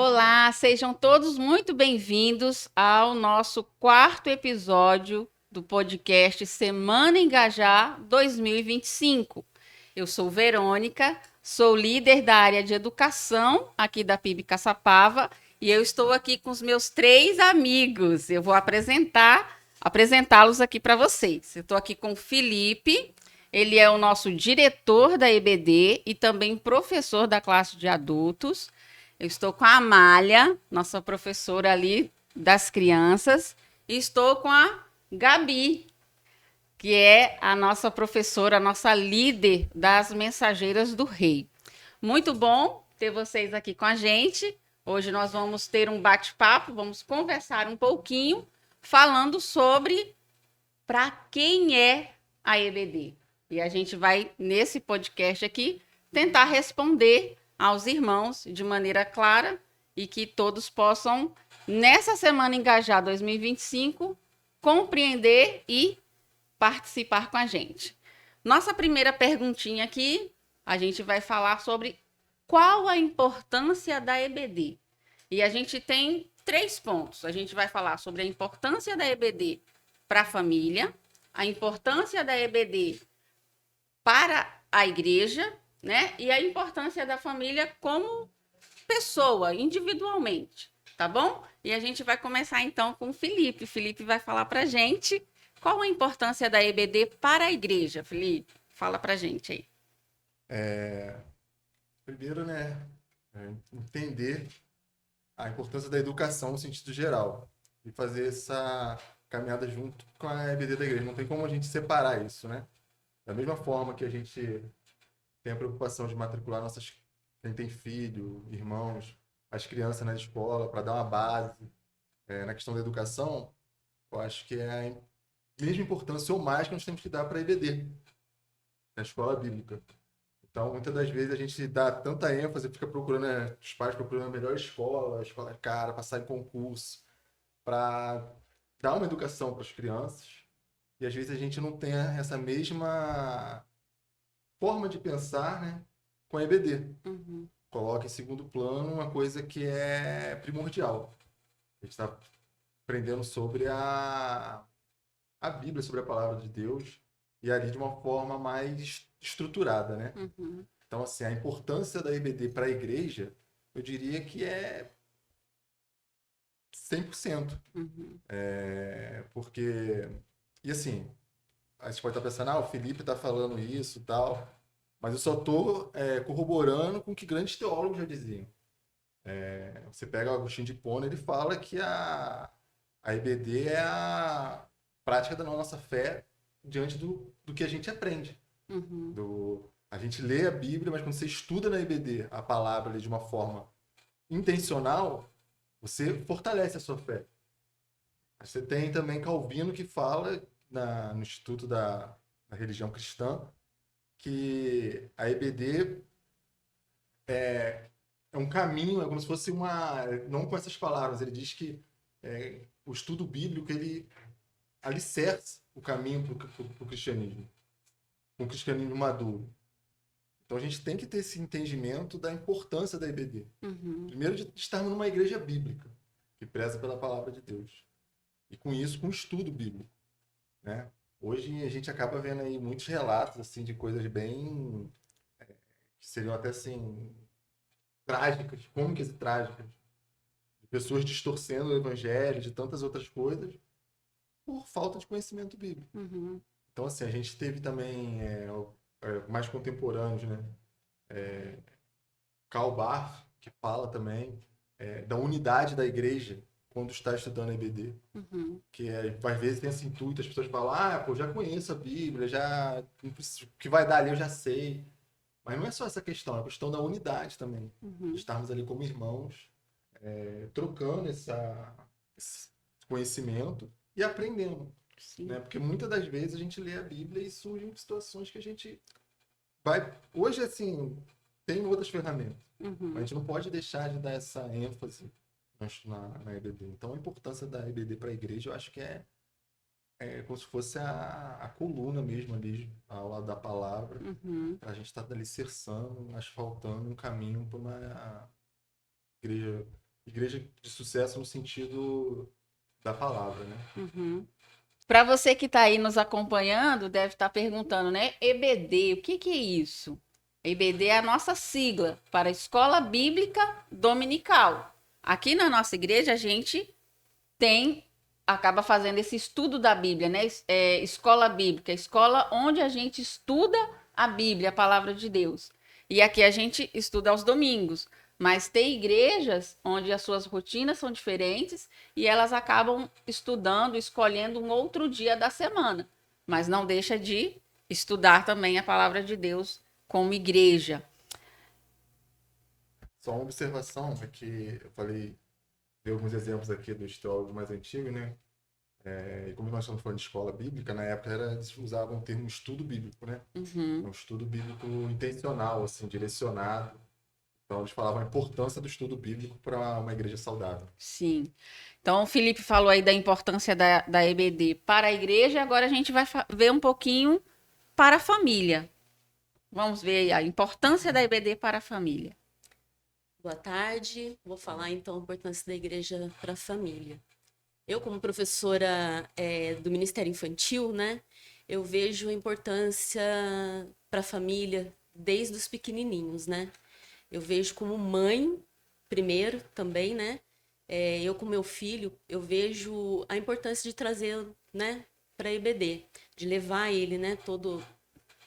Olá, sejam todos muito bem-vindos ao nosso quarto episódio do podcast Semana Engajar 2025. Eu sou Verônica, sou líder da área de educação aqui da PIB Caçapava e eu estou aqui com os meus 3 amigos. Eu vou apresentá-los aqui para vocês. Eu estou aqui com o Felipe, ele é o nosso diretor da EBD e também professor da classe de adultos. Eu estou com a Amália, nossa professora ali das crianças, e estou com a Gabi, que é a nossa professora, a nossa líder das Mensageiras do Rei. Muito bom ter vocês aqui com a gente. Hoje nós vamos ter um bate-papo, vamos conversar um pouquinho, falando sobre para quem é a EBD. E a gente vai, nesse podcast aqui, tentar responder aos irmãos de maneira clara e que todos possam, nessa Semana Engajar 2025, compreender e participar com a gente. Nossa primeira perguntinha aqui, a gente vai falar sobre qual a importância da EBD. E a gente tem 3 pontos. A gente vai falar sobre a importância da EBD para a família, a importância da EBD para a igreja, né? E a importância da família como pessoa, individualmente, tá bom? E a gente vai começar então com o Felipe. O Felipe vai falar para a gente qual a importância da EBD para a igreja. Felipe, fala para a gente aí. Primeiro, entender a importância da educação no sentido geral e fazer essa caminhada junto com a EBD da igreja. Não tem como a gente separar isso, né? Da mesma forma que a gente tem a preocupação de matricular quem tem filho, irmãos, as crianças na escola, para dar uma base na questão da educação, eu acho que é a mesma importância ou mais que nós temos que dar para a EBD, na escola bíblica. Então, muitas das vezes a gente dá tanta ênfase, fica procurando, os pais procurando a melhor escola, a escola cara, passar em concurso, para dar uma educação para as crianças. E às vezes a gente não tem essa mesma forma de pensar, né, com a EBD. Uhum. Coloca em segundo plano uma coisa que é primordial. A gente está aprendendo sobre a Bíblia, sobre a palavra de Deus, e ali de uma forma mais estruturada, né? Uhum. Então, assim, a importância da EBD para a igreja, eu diria que é 100%. Uhum. Porque, e assim, a gente pode estar pensando, o Felipe está falando isso e tal, mas eu só estou corroborando com o que grandes teólogos já diziam. Você pega o Agostinho de Hipona, ele fala que a EBD é a prática da nossa fé diante do que a gente aprende. Uhum. A gente lê a Bíblia, mas quando você estuda na EBD a palavra ali de uma forma intencional, você fortalece a sua fé. Você tem também Calvino que fala no Instituto da Religião Cristã que a EBD é um caminho, é como se fosse não com essas palavras, ele diz que o estudo bíblico ele alicerça o caminho para o cristianismo, um cristianismo maduro. Então a gente tem que ter esse entendimento da importância da EBD. Uhum. Primeiro, de estarmos numa igreja bíblica, que preza pela palavra de Deus. E com isso, com o estudo bíblico. Né? Hoje a gente acaba vendo aí muitos relatos assim, de coisas bem. Que seriam até assim. Trágicas, cômicas e trágicas. De pessoas distorcendo o evangelho, de tantas outras coisas, por falta de conhecimento bíblico. Uhum. Então, assim, a gente teve também mais contemporâneos, né? Karl Barth, que fala também da unidade da igreja quando está estudando a EBD. Uhum. Que às vezes tem esse intuito, as pessoas falam, pô, já conheço a Bíblia, o que vai dar ali eu já sei. Mas não é só essa questão, é a questão da unidade também. Uhum. Estarmos ali como irmãos, trocando esse conhecimento e aprendendo. Né? Porque muitas das vezes a gente lê a Bíblia e surgem situações que a gente vai. Hoje, assim, tem outras ferramentas, Uhum. mas a gente não pode deixar de dar essa ênfase na EBD. Então, a importância da EBD para a igreja, eu acho que é como se fosse a coluna mesmo ali, ao lado da palavra, para a gente estar alicerçando, asfaltando um caminho para uma igreja igreja de sucesso no sentido da palavra, né? Uhum. Para você que está aí nos acompanhando, deve estar perguntando, né? EBD, o que que é isso? EBD é a nossa sigla para Escola Bíblica Dominical. Aqui na nossa igreja, a gente tem, acaba fazendo esse estudo da Bíblia, né? Escola Bíblica, escola onde a gente estuda a Bíblia, a palavra de Deus. E aqui a gente estuda aos domingos. Mas tem igrejas onde as suas rotinas são diferentes e elas acabam estudando, escolhendo um outro dia da semana. Mas não deixa de estudar também a palavra de Deus como igreja. Só uma observação é que eu falei, dei alguns exemplos aqui dos teólogos mais antigos, né? E como nós estamos falando de escola bíblica, na época eles usavam o termo estudo bíblico, né? Uhum, Um estudo bíblico intencional, assim, direcionado. Então eles falavam a importância do estudo bíblico para uma igreja saudável. sim. Então, o Felipe falou aí da importância da EBD para a igreja, agora a gente vai ver um pouquinho para a família. Vamos ver aí a importância da EBD para a família. Boa tarde. Vou falar então a importância da igreja para a família. Eu, como professora do Ministério Infantil, né, eu vejo a importância para a família desde os pequenininhos, né? Eu vejo como mãe, primeiro também, né? Eu com meu filho, eu vejo a importância de trazê-lo, né, para a EBD, de levar ele, né, todo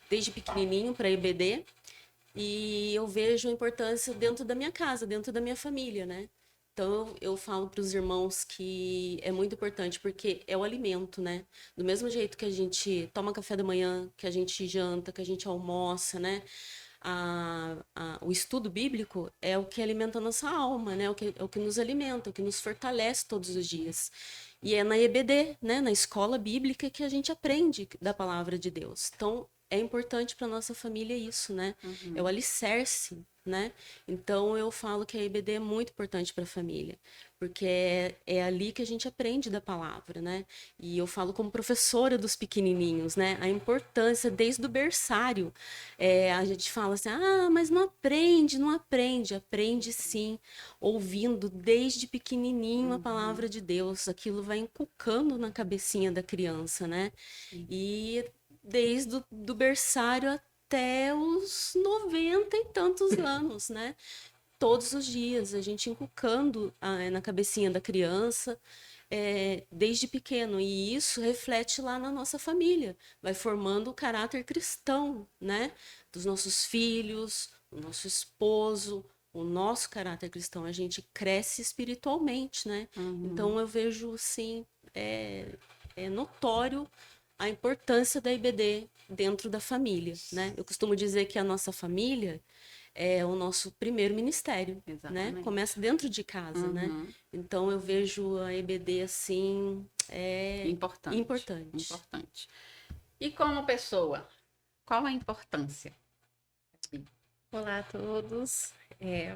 desde pequenininho para a EBD. E eu vejo a importância dentro da minha casa, dentro da minha família, né? Então eu falo para os irmãos que é muito importante porque é o alimento, né? Do mesmo jeito que a gente toma café da manhã, que a gente janta, que a gente almoça, né? O estudo bíblico é o que alimenta a nossa alma, né? É o que nos alimenta, o que nos fortalece todos os dias. E é na EBD, né? Na escola bíblica que a gente aprende da palavra de Deus. Então é importante para nossa família isso, né? É o alicerce, né? Então eu falo que a EBD é muito importante para a família, porque é ali que a gente aprende da palavra, né? E eu falo como professora dos pequenininhos, né? A importância desde o berçário. A gente fala assim, mas não aprende, não aprende. Aprende sim, ouvindo desde pequenininho a palavra de Deus. Aquilo vai inculcando na cabecinha da criança, né? E desde do berçário até os 90 e tantos anos, né? Todos os dias, a gente inculcando na cabecinha da criança, desde pequeno. E isso reflete lá na nossa família, vai formando o caráter cristão, né? Dos nossos filhos, do nosso esposo, o nosso caráter cristão. A gente cresce espiritualmente, né? Então eu vejo, sim, é notório a importância da IBD dentro da família, né? Eu costumo dizer que a nossa família é o nosso primeiro ministério, Exatamente. né? Começa dentro de casa, né? Então eu vejo a EBD assim, importante. E como pessoa, qual a importância? Olá a todos. É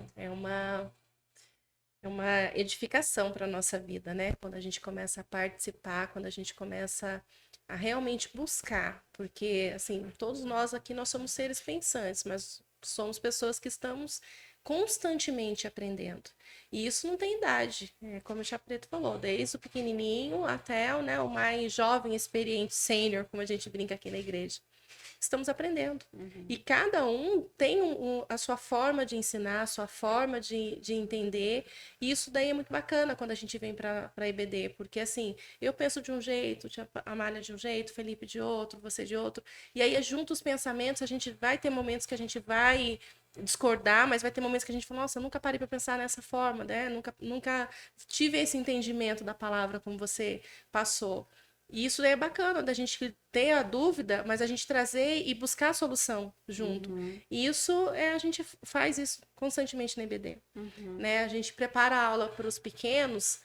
uma edificação para a nossa vida, né? Quando a gente começa a participar, quando a gente começa a realmente buscar, porque, assim, todos nós aqui, nós somos seres pensantes, mas somos pessoas que estamos constantemente aprendendo. E isso não tem idade, como o Chapreto falou, desde o pequenininho até né, o mais jovem, experiente, sênior, como a gente brinca aqui na igreja. Estamos aprendendo. E cada um tem a sua forma de ensinar, a sua forma de entender. E isso daí é muito bacana quando a gente vem para a IBD, porque assim, eu penso de um jeito, a Amália de um jeito, Felipe de outro, você de outro. E aí, junto os pensamentos, a gente vai ter momentos que a gente vai discordar, mas vai ter momentos que a gente fala, nossa, eu nunca parei para pensar nessa forma, né? Nunca tive esse entendimento da palavra como você passou. E isso é bacana, da gente ter a dúvida, mas a gente trazer e buscar a solução junto. E isso a gente faz isso constantemente na IBD. Né? A gente prepara a aula para os pequenos,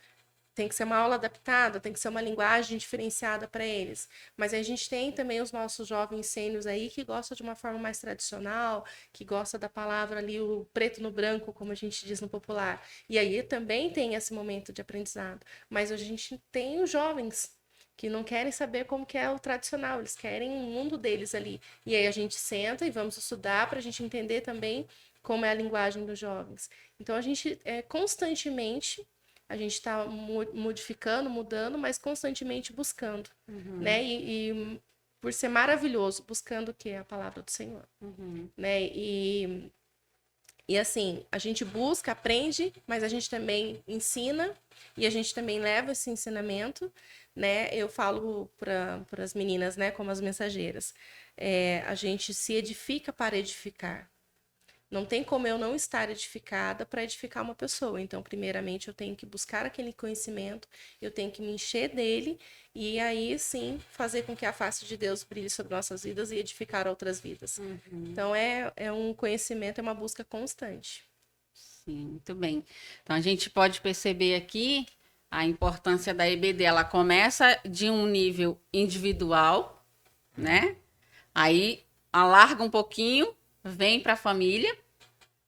tem que ser uma aula adaptada, tem que ser uma linguagem diferenciada para eles. Mas a gente tem também os nossos jovens sênios aí que gostam de uma forma mais tradicional, que gosta da palavra ali, o preto no branco, como a gente diz no popular. E aí também tem esse momento de aprendizado. Mas a gente tem os jovens que não querem saber como que é o tradicional, eles querem o mundo deles ali. E aí a gente senta e vamos estudar para a gente entender também como é a linguagem dos jovens. Então, a gente constantemente, a gente está modificando, mudando, mas constantemente buscando, né? E por ser maravilhoso, buscando o quê? A palavra do Senhor, né? E assim, a gente busca, aprende, mas a gente também ensina e a gente também leva esse ensinamento, né? Eu falo para as meninas, né, como as mensageiras, a gente se edifica para edificar. Não tem como eu não estar edificada para edificar uma pessoa. Então, primeiramente, eu tenho que buscar aquele conhecimento, eu tenho que me encher dele e aí sim fazer com que a face de Deus brilhe sobre nossas vidas e edificar outras vidas. Então, é um conhecimento, é uma busca constante. Sim, muito bem. Então a gente pode perceber aqui a importância da EBD. Ela começa de um nível individual, né? Aí alarga um pouquinho, vem para a família,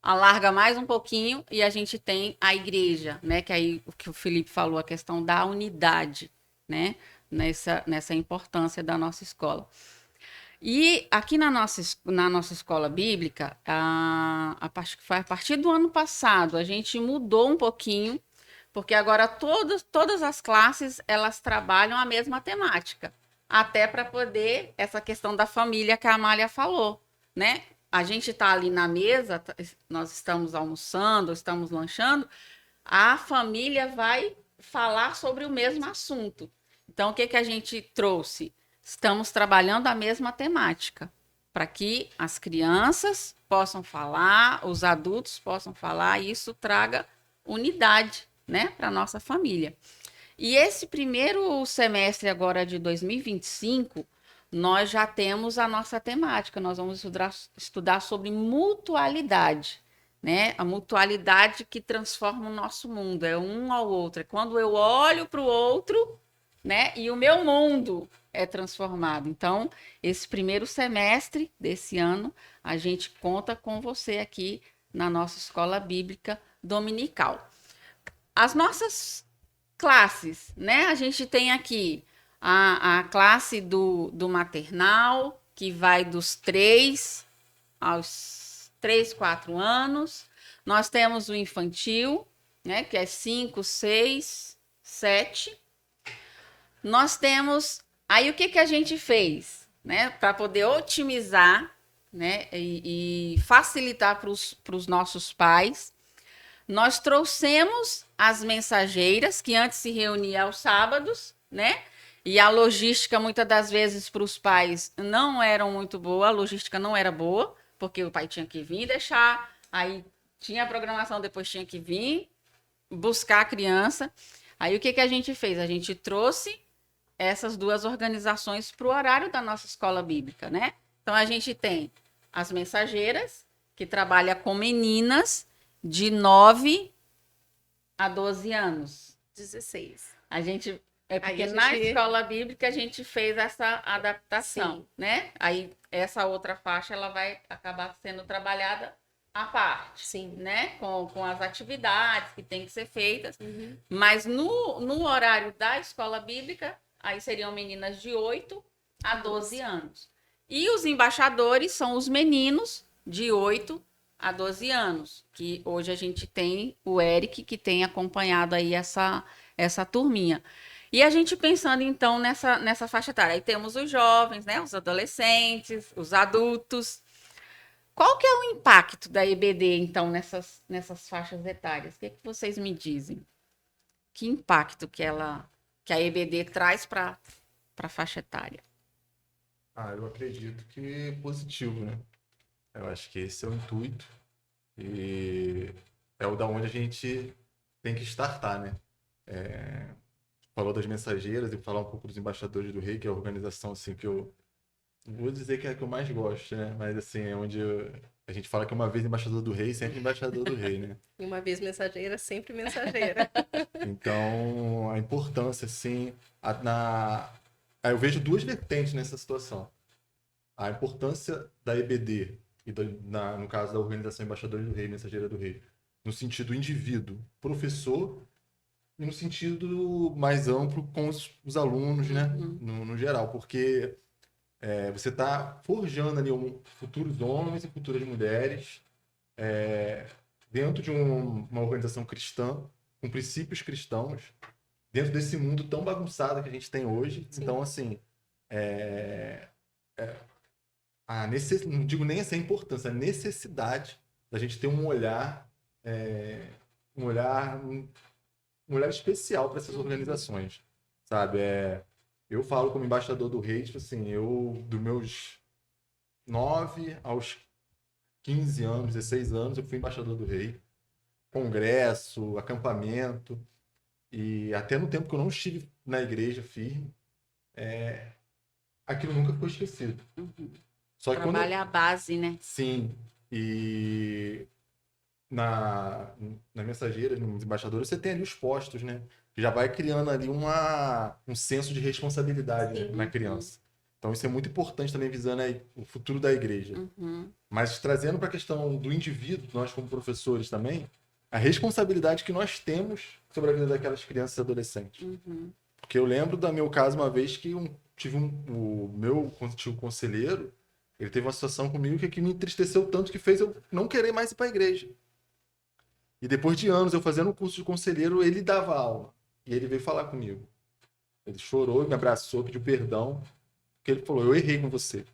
alarga mais um pouquinho e a gente tem a igreja, né? Que aí o que o Felipe falou, a questão da unidade, né? Nessa importância da nossa escola. E aqui na nossa escola bíblica, a partir do ano passado, a gente mudou um pouquinho, porque agora todas as classes elas trabalham a mesma temática, até para poder essa questão da família que a Amália falou, né? A gente está ali na mesa, nós estamos almoçando, estamos lanchando, a família vai falar sobre o mesmo assunto. Então, o que que a gente trouxe? Estamos trabalhando a mesma temática, para que as crianças possam falar, os adultos possam falar, e isso traga unidade, né, para a nossa família. E esse primeiro semestre agora de 2025, nós já temos a nossa temática, nós vamos estudar sobre mutualidade, né? A mutualidade que transforma o nosso mundo, é um ao outro, é quando eu olho para o outro, né? E o meu mundo é transformado. Então, esse primeiro semestre desse ano, a gente conta com você aqui na nossa escola bíblica dominical. As nossas classes, né? A gente tem aqui a classe do maternal, que vai dos 3 aos 3, 4 anos. Nós temos o infantil, né? Que é 5, 6, 7. Nós temos. Aí o que, que a gente fez, né? Para poder otimizar, né? E facilitar para os nossos pais. Nós trouxemos as mensageiras, que antes se reuniam aos sábados, né? E a logística, muitas das vezes, para os pais não era muito boa, a logística não era boa, porque o pai tinha que vir deixar, aí tinha a programação, depois tinha que vir buscar a criança. Aí o que, que a gente fez? A gente trouxe essas duas organizações para o horário da nossa escola bíblica, né? Então a gente tem as mensageiras, que trabalha com meninas de 9 a 12 anos. 16. A gente porque Aí a gente... na escola bíblica a gente fez essa adaptação, Sim. né? Aí essa outra faixa ela vai acabar sendo trabalhada à parte, Sim. né? Com as atividades que têm que ser feitas. Mas no horário da escola bíblica, aí seriam meninas de 8 a 12 anos. E os embaixadores são os meninos de 8 a 12 anos, que hoje a gente tem o Eric, que tem acompanhado aí essa turminha. E a gente pensando, então, nessa faixa etária. Aí temos os jovens, né, os adolescentes, os adultos. Qual que é o impacto da EBD, então, nessas faixas etárias? O que vocês me dizem? Que impacto que a EBD traz para a faixa etária? Eu acredito que é positivo, né? Eu acho que esse é o intuito e é o da onde a gente tem que startar, né? Falou das mensageiras e falar um pouco dos embaixadores do rei, que é a organização assim que eu vou dizer que é a que eu mais gosto, né? Mas assim, é onde a gente fala que é uma vez embaixador do rei, sempre embaixador do rei, né? E uma vez mensageira, sempre mensageira. Então, a importância, assim, eu vejo duas vertentes nessa situação. A importância da EBD, no caso da Organização Embaixadores do Rei, Mensageira do Rei, no sentido indivíduo, professor, e no sentido mais amplo com os alunos, né? No geral, porque você está forjando ali futuros homens e futuras mulheres dentro de uma organização cristã, com princípios cristãos, dentro desse mundo tão bagunçado que a gente tem hoje. Sim. Então, assim, não digo nem essa importância, a necessidade da gente ter um olhar, um olhar especial para essas organizações, sabe? Eu falo como embaixador do rei, tipo assim, dos meus 9 aos 15 anos, 16 anos, eu fui embaixador do rei. Congresso, acampamento, e até no tempo que eu não estive na igreja firme, aquilo nunca foi esquecido. Só que Trabalha a base, né? Sim, e na mensageira, nos embaixadores, você tem ali os postos, né? Que já vai criando ali um senso de responsabilidade, né, na criança. Então isso é muito importante também, visando aí o futuro da igreja. Mas trazendo para a questão do indivíduo, nós como professores também, a responsabilidade que nós temos sobre a vida daquelas crianças e adolescentes. Porque eu lembro do meu caso uma vez que o meu antigo conselheiro, ele teve uma situação comigo que me entristeceu tanto que fez eu não querer mais ir para a igreja. E depois de anos eu fazendo o curso de conselheiro, ele dava aula. E ele veio falar comigo. Ele chorou, me abraçou, pediu perdão. Porque ele falou, eu errei com você.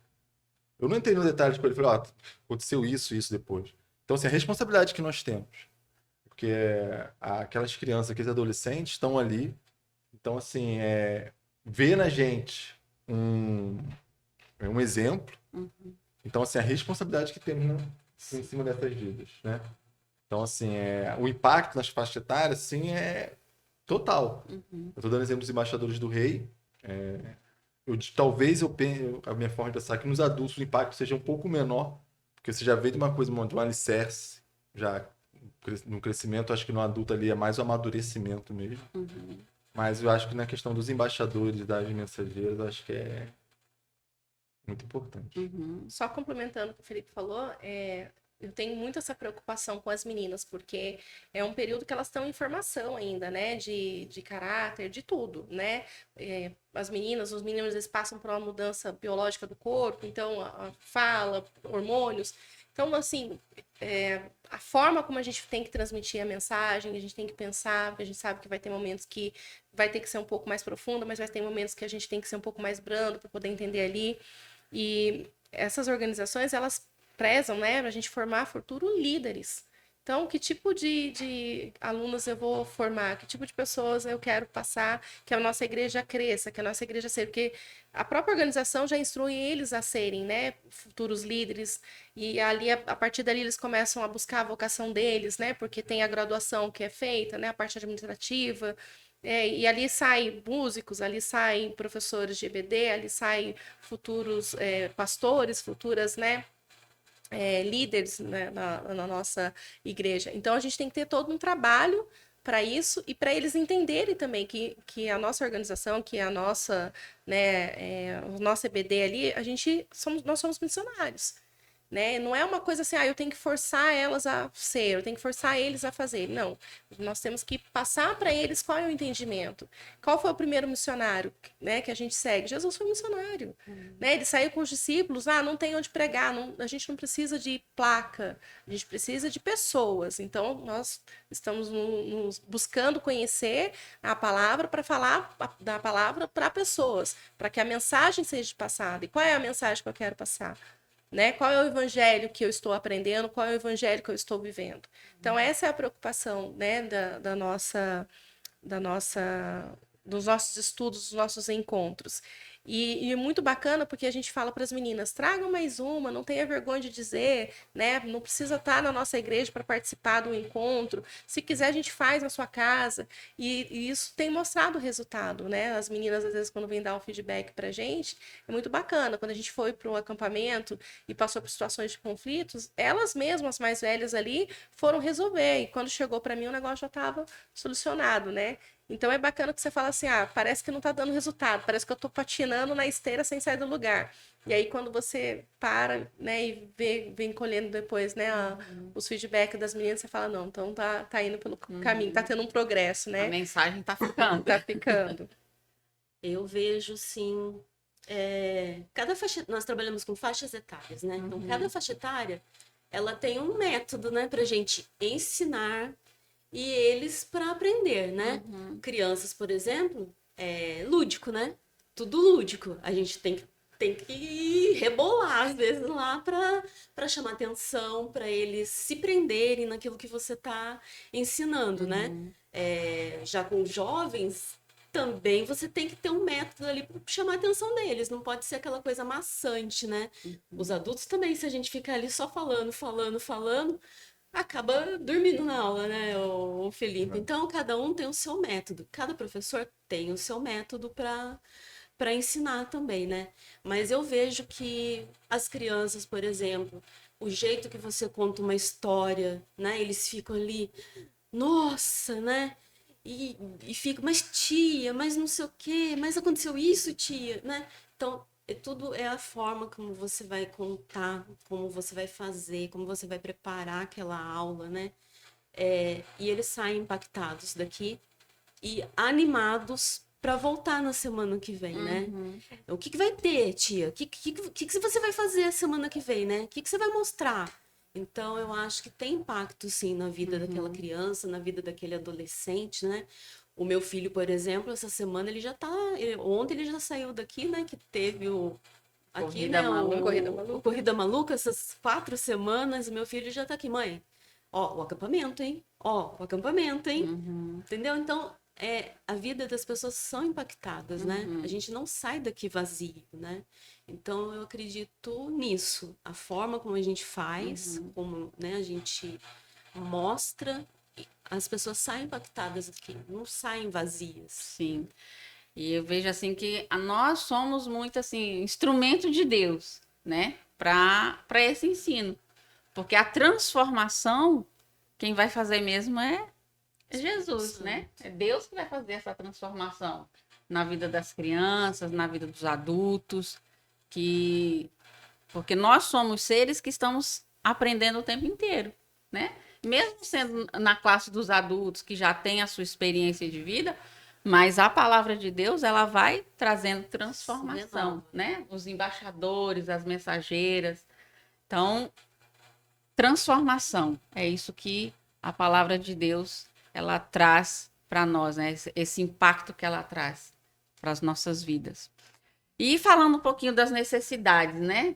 Eu não entrei no detalhe com ele, falei, aconteceu isso depois. Então, assim, a responsabilidade que nós temos. Porque aquelas crianças, aqueles adolescentes estão ali. Então, assim, ver na gente um exemplo. Então, assim, a responsabilidade que temos, né, em cima dessas vidas, né? Então, assim, o impacto nas faixas etárias, assim, é total. Eu estou dando exemplo dos embaixadores do rei. Talvez a minha forma de pensar é que nos adultos o impacto seja um pouco menor, porque você já veio de uma coisa, de um alicerce, já no crescimento, acho que no adulto ali é mais o amadurecimento mesmo. Mas eu acho que na questão dos embaixadores, das mensageiras, eu acho que é muito importante. Só complementando o que o Felipe falou, eu tenho muito essa preocupação com as meninas, porque é um período que elas estão em formação ainda, né? De caráter, de tudo, né? As meninas, os meninos, eles passam por uma mudança biológica do corpo, então a fala, hormônios. Então, assim, a forma como a gente tem que transmitir a mensagem, a gente tem que pensar, porque a gente sabe que vai ter momentos que vai ter que ser um pouco mais profunda, mas vai ter momentos que a gente tem que ser um pouco mais brando para poder entender ali. E essas organizações, elas prezam, né, para a gente formar futuros líderes. Então, que tipo de alunos eu vou formar? Que tipo de pessoas eu quero passar que a nossa igreja cresça, que a nossa igreja seja? Porque a própria organização já instrui eles a serem, né, futuros líderes. E ali, a partir dali, eles começam a buscar a vocação deles, né? Porque tem a graduação que é feita, né? A parte administrativa. E ali saem músicos, ali saem professores de EBD, ali saem futuros pastores, futuras, né? Líderes, né, na nossa igreja. Então, a gente tem que ter todo um trabalho para isso e para eles entenderem também que a nossa organização, que a nossa, né, o nosso EBD ali, nós somos missionários. Né? Não é uma coisa assim, eu tenho que forçar elas a ser, eu tenho que forçar eles a fazer. Não, nós temos que passar para eles qual é o entendimento. Qual foi o primeiro missionário, né, que a gente segue? Jesus foi missionário. Né? Ele saiu com os discípulos, não tem onde pregar, a gente não precisa de placa, a gente precisa de pessoas. Então, nós estamos nos buscando conhecer a palavra para falar da palavra para pessoas, para que a mensagem seja passada. E qual é a mensagem que eu quero passar? Né? Qual é o evangelho que eu estou aprendendo? Qual é o evangelho que eu estou vivendo? Então, essa é a preocupação, né, dos nossos estudos, dos nossos encontros. E é muito bacana porque a gente fala para as meninas, tragam mais uma, não tenha vergonha de dizer, né? Não precisa estar na nossa igreja para participar do encontro. Se quiser, a gente faz na sua casa. E isso tem mostrado o resultado, né? As meninas, às vezes, quando vêm dar um feedback para a gente, é muito bacana. Quando a gente foi para um acampamento e passou por situações de conflitos, elas mesmas, as mais velhas ali, foram resolver. E quando chegou para mim, o negócio já estava solucionado, né? Então é bacana que você fala assim, parece que não está dando resultado, parece que eu estou patinando na esteira sem sair do lugar. E aí quando você para, né, e vem colhendo depois, né, os feedbacks das meninas, você fala, não, então tá indo pelo caminho, tá tendo um progresso, né? A mensagem tá ficando. Tá ficando. Eu vejo, sim, nós trabalhamos com faixas etárias, né? Então, cada faixa etária ela tem um método, né, pra gente ensinar e eles para aprender, né? Crianças, por exemplo, é lúdico, né? Tudo lúdico. A gente tem que rebolar às vezes lá para chamar atenção, para eles se prenderem naquilo que você está ensinando, né? Já com jovens, também você tem que ter um método ali para chamar a atenção deles, não pode ser aquela coisa maçante, né? Os adultos também, se a gente ficar ali só falando, acaba dormindo na aula, né, o Felipe? Então, cada um tem o seu método, cada professor tem o seu método para ensinar também, né? Mas eu vejo que as crianças, por exemplo, o jeito que você conta uma história, né? Eles ficam ali, nossa, né? E ficam, mas tia, mas não sei o quê, mas aconteceu isso, tia, né? Então, tudo é a forma como você vai contar, como você vai fazer, como você vai preparar aquela aula, né? E eles saem impactados daqui e animados para voltar na semana que vem, né? O que vai ter, tia? O que você vai fazer a semana que vem, né? O que você vai mostrar? Então, eu acho que tem impacto, sim, na vida daquela criança, na vida daquele adolescente, né? O meu filho, por exemplo, essa semana ele já tá. Ontem ele já saiu daqui, né? Que teve aqui, Corrida né? Maluca. O Corrida Maluca, essas 4 semanas, o meu filho já tá aqui, mãe. Ó, o acampamento, hein? Ó, o acampamento, hein? Entendeu? Então, a vida das pessoas são impactadas, né? A gente não sai daqui vazio, né? Então, eu acredito nisso. A forma como a gente faz, como, né, a gente mostra, as pessoas saem impactadas aqui, não saem vazias. Sim. E eu vejo assim que nós somos muito assim, instrumento de Deus, né? Para esse ensino. Porque a transformação, quem vai fazer mesmo é Jesus, né? É Deus que vai fazer essa transformação na vida das crianças, na vida dos adultos, porque nós somos seres que estamos aprendendo o tempo inteiro, né? Mesmo sendo na classe dos adultos que já tem a sua experiência de vida, mas a palavra de Deus, ela vai trazendo transformação, né? Os embaixadores, as mensageiras. Então, transformação, é isso que a palavra de Deus, ela traz para nós, né? Esse impacto que ela traz para as nossas vidas. E falando um pouquinho das necessidades, né?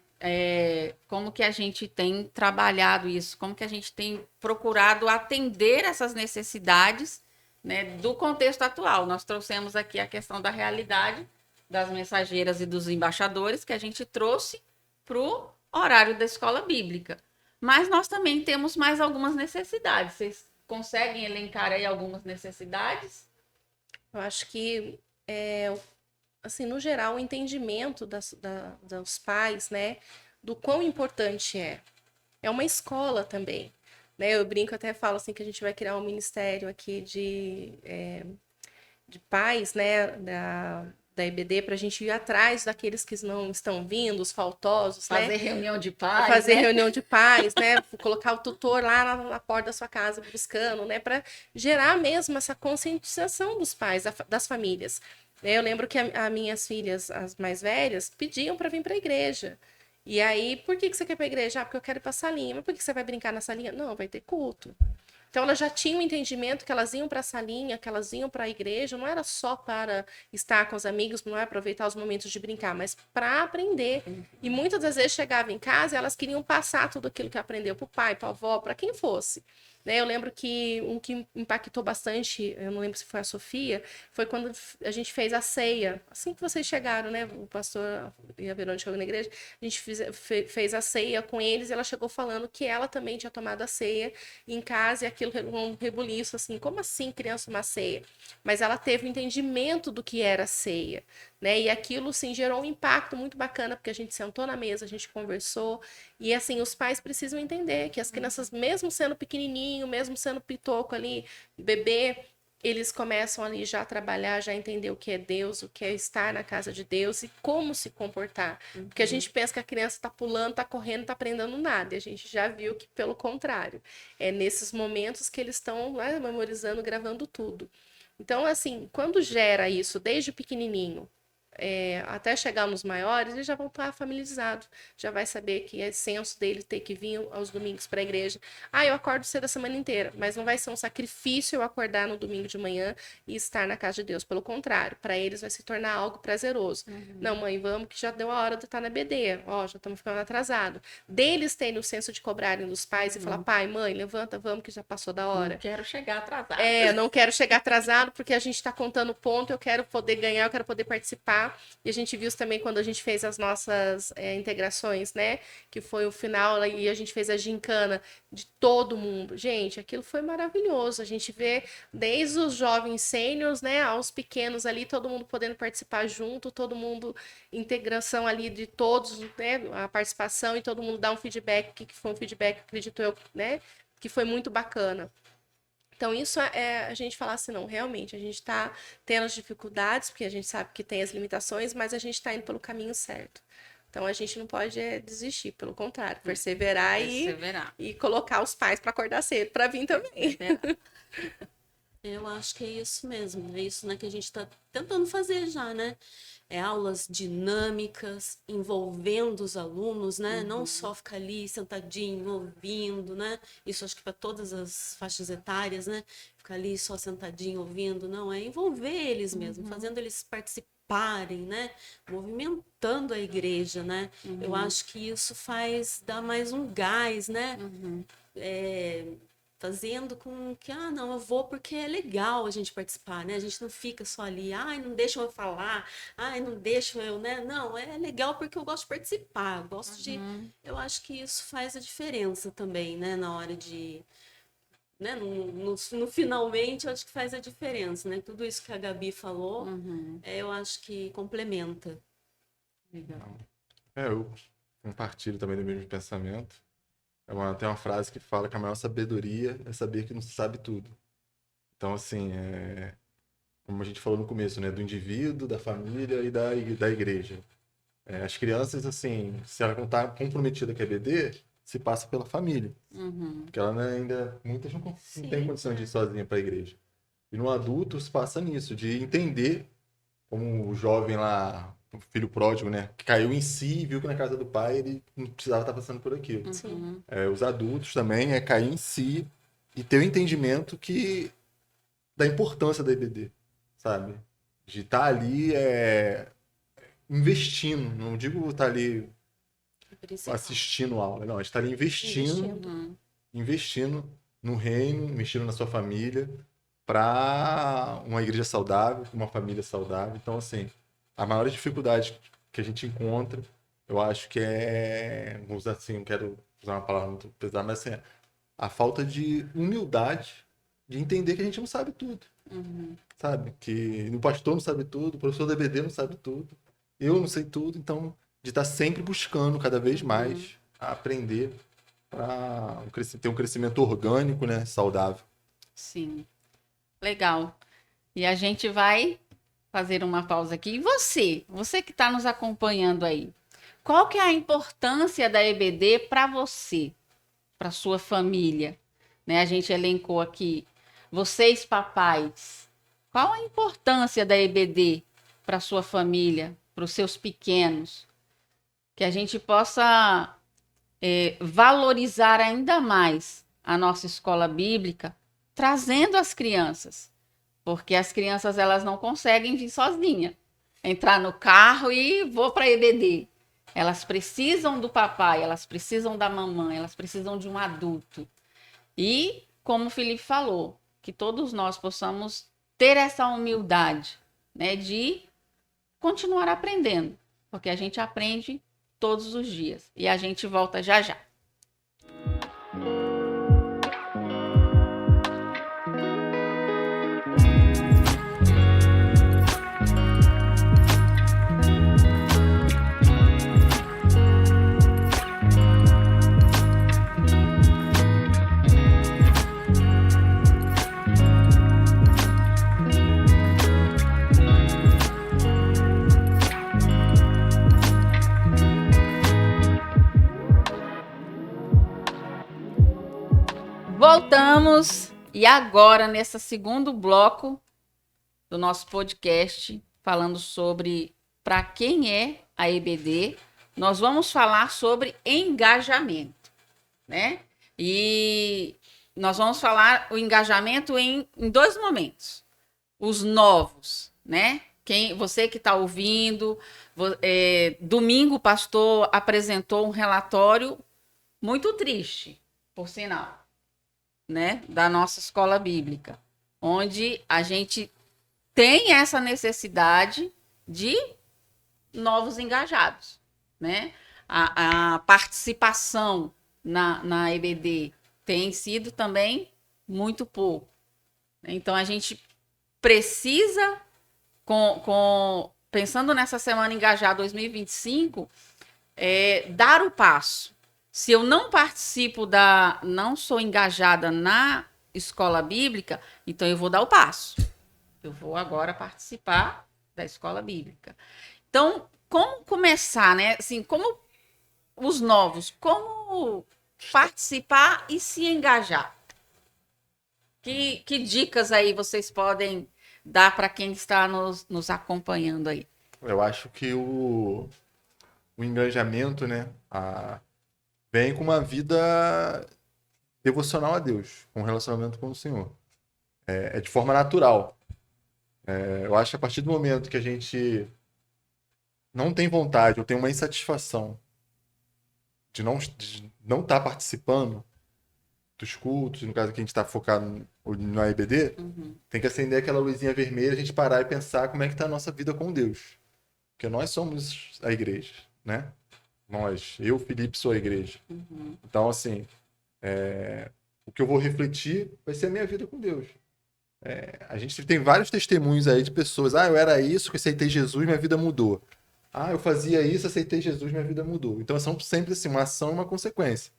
Como que a gente tem trabalhado isso, como que a gente tem procurado atender essas necessidades, né, do contexto atual. Nós trouxemos aqui a questão da realidade das mensageiras e dos embaixadores, que a gente trouxe para o horário da escola bíblica. Mas nós também temos mais algumas necessidades. Vocês conseguem elencar aí algumas necessidades? Eu acho que, assim, no geral, o entendimento dos pais, né, do quão importante é. É uma escola também, né? Eu brinco, até falo assim que a gente vai criar um ministério aqui de pais, né, da EBD, para a gente ir atrás daqueles que não estão vindo, os faltosos, Fazer né? reunião de pais, Fazer né? reunião de pais, né? Colocar o tutor lá na porta da sua casa buscando, né? Para gerar mesmo essa conscientização dos pais, das famílias. Eu lembro que as minhas filhas, as mais velhas, pediam para vir para a igreja. E aí, por que você quer ir para a igreja? Ah, porque eu quero ir para a salinha. Mas por que você vai brincar na salinha? Não, vai ter culto. Então, elas já tinham um entendimento que elas iam para a salinha, que elas iam para a igreja, não era só para estar com os amigos, não é aproveitar os momentos de brincar, mas para aprender. E muitas das vezes chegava em casa e elas queriam passar tudo aquilo que aprendeu para o pai, para a avó, para quem fosse. Né? Eu lembro que um que impactou bastante, eu não lembro se foi a Sofia, foi quando a gente fez a ceia. Assim que vocês chegaram, né? O pastor e a Verônica chegou na igreja, a gente fez a ceia com eles e ela chegou falando que ela também tinha tomado a ceia em casa e aquilo um rebuliço, assim, como assim criança uma ceia? Mas ela teve o entendimento do que era ceia, né? E aquilo, sim, gerou um impacto muito bacana, porque a gente sentou na mesa, a gente conversou, e assim, os pais precisam entender que as crianças, mesmo sendo pequenininho, mesmo sendo pitoco ali, bebê, eles começam ali já a trabalhar, já a entender o que é Deus, o que é estar na casa de Deus e como se comportar. Porque a gente pensa que a criança está pulando, está correndo, está aprendendo nada. E a gente já viu que, pelo contrário, é nesses momentos que eles estão memorizando, gravando tudo. Então, assim, quando gera isso desde pequenininho, até chegar nos maiores, eles já vão estar familiarizados, já vai saber que é senso dele ter que vir aos domingos para a igreja. Eu acordo cedo a semana inteira, mas não vai ser um sacrifício eu acordar no domingo de manhã e estar na casa de Deus. Pelo contrário, para eles vai se tornar algo prazeroso. Não, mãe, vamos que já deu a hora de estar na BD. Já estamos ficando atrasados. Deles terem o senso de cobrarem dos pais e falar, pai, mãe, levanta, vamos que já passou da hora. Não quero chegar atrasado. Não quero chegar atrasado porque a gente está contando ponto, eu quero poder ganhar, eu quero poder participar. E a gente viu isso também quando a gente fez as nossas integrações, né? Que foi o final e a gente fez a gincana de todo mundo. Gente, aquilo foi maravilhoso. A gente vê desde os jovens sêniors, né, aos pequenos ali, todo mundo podendo participar junto, todo mundo, integração ali de todos, né? A participação e todo mundo dá um feedback, que foi um feedback, acredito eu, né? Que foi muito bacana. Então, isso a gente falar assim, não, realmente, a gente está tendo as dificuldades, porque a gente sabe que tem as limitações, mas a gente está indo pelo caminho certo. Então, a gente não pode desistir, pelo contrário, perseverar. E colocar os pais para acordar cedo, para vir também. Eu acho que é isso mesmo, é isso, né, que a gente está tentando fazer já, né? Aulas dinâmicas, envolvendo os alunos, né? Não só ficar ali sentadinho, ouvindo, né? Isso acho que para todas as faixas etárias, né? Ficar ali só sentadinho, ouvindo, não, é envolver eles mesmo, fazendo eles participarem, né? Movimentando a igreja, né? Eu acho que isso dá mais um gás, né? Fazendo com que, não, eu vou porque é legal a gente participar, né? A gente não fica só ali, não deixa eu falar, não deixa eu, né? Não, é legal porque eu gosto de participar, eu gosto de... Eu acho que isso faz a diferença também, né? Na hora de... Né? No finalmente, eu acho que faz a diferença, né? Tudo isso que a Gabi falou, eu acho que complementa. Legal. Eu compartilho também do mesmo pensamento. Tem uma frase que fala que a maior sabedoria é saber que não se sabe tudo. Então, assim, como a gente falou no começo, né? Do indivíduo, da família e da igreja. As crianças, assim, se ela não está comprometida com a EBD, se passa pela família. Porque ela muitas não tem condição de ir sozinha para a igreja. E no adulto se passa nisso, de entender, como o jovem lá, o filho pródigo, né? Que caiu em si e viu que na casa do pai ele não precisava estar passando por aquilo. Os adultos também cair em si e ter o entendimento da importância da EBD, sabe? De estar ali investindo, não digo estar ali assistindo aula, não, estar ali investindo no reino, investindo na sua família, para uma igreja saudável, uma família saudável. Então, assim, a maior dificuldade que a gente encontra, eu acho que vou usar assim, não quero usar uma palavra muito pesada, mas assim, a falta de humildade de entender que a gente não sabe tudo. Sabe? Que o pastor não sabe tudo, o professor da EBD não sabe tudo, eu não sei tudo, então de estar sempre buscando cada vez mais a aprender para ter um crescimento orgânico, né, saudável. Sim. Legal. E a gente vai fazer uma pausa aqui. E você que está nos acompanhando aí, qual que é a importância da EBD para você, para sua família? Né? A gente elencou aqui, vocês papais, qual a importância da EBD para sua família, para os seus pequenos? Que a gente possa valorizar ainda mais a nossa escola bíblica, trazendo as crianças, porque as crianças elas não conseguem vir sozinha, entrar no carro e vou para a EBD. Elas precisam do papai, elas precisam da mamãe, elas precisam de um adulto. E, como o Felipe falou, que todos nós possamos ter essa humildade, né, de continuar aprendendo, porque a gente aprende todos os dias. E a gente volta já já. Voltamos e agora nesse segundo bloco do nosso podcast, falando sobre para quem é a EBD, nós vamos falar sobre engajamento, né? E nós vamos falar o engajamento em 2 momentos. Os novos, né? Você que está ouvindo, domingo o pastor apresentou um relatório muito triste, por sinal, né? Da nossa escola bíblica, onde a gente tem essa necessidade de novos engajados, né? A participação na EBD tem sido também muito pouco. Então, a gente precisa, pensando nessa Semana Engajada 2025, dar o passo. Se eu não participo não sou engajada na escola bíblica, então eu vou dar o passo. Eu vou agora participar da escola bíblica. Então, como começar, né? Assim, como os novos, como participar e se engajar? Que dicas aí vocês podem dar para quem está nos acompanhando aí? Eu acho que o engajamento, né, vem com uma vida devocional a Deus, com um relacionamento com o Senhor. É de forma natural. Eu acho que a partir do momento que a gente não tem vontade ou tem uma insatisfação de não estar participando dos cultos, no caso que a gente está focado na EBD, tem que acender aquela luzinha vermelha, a gente parar e pensar como é que está a nossa vida com Deus. Porque nós somos a igreja, né? Eu, Felipe, sou a igreja. Então, assim, o que eu vou refletir vai ser a minha vida com Deus. A gente tem vários testemunhos aí de pessoas. Eu era isso, que aceitei Jesus, minha vida mudou. Eu fazia isso, aceitei Jesus, minha vida mudou. Então, são sempre assim, uma ação e uma consequência.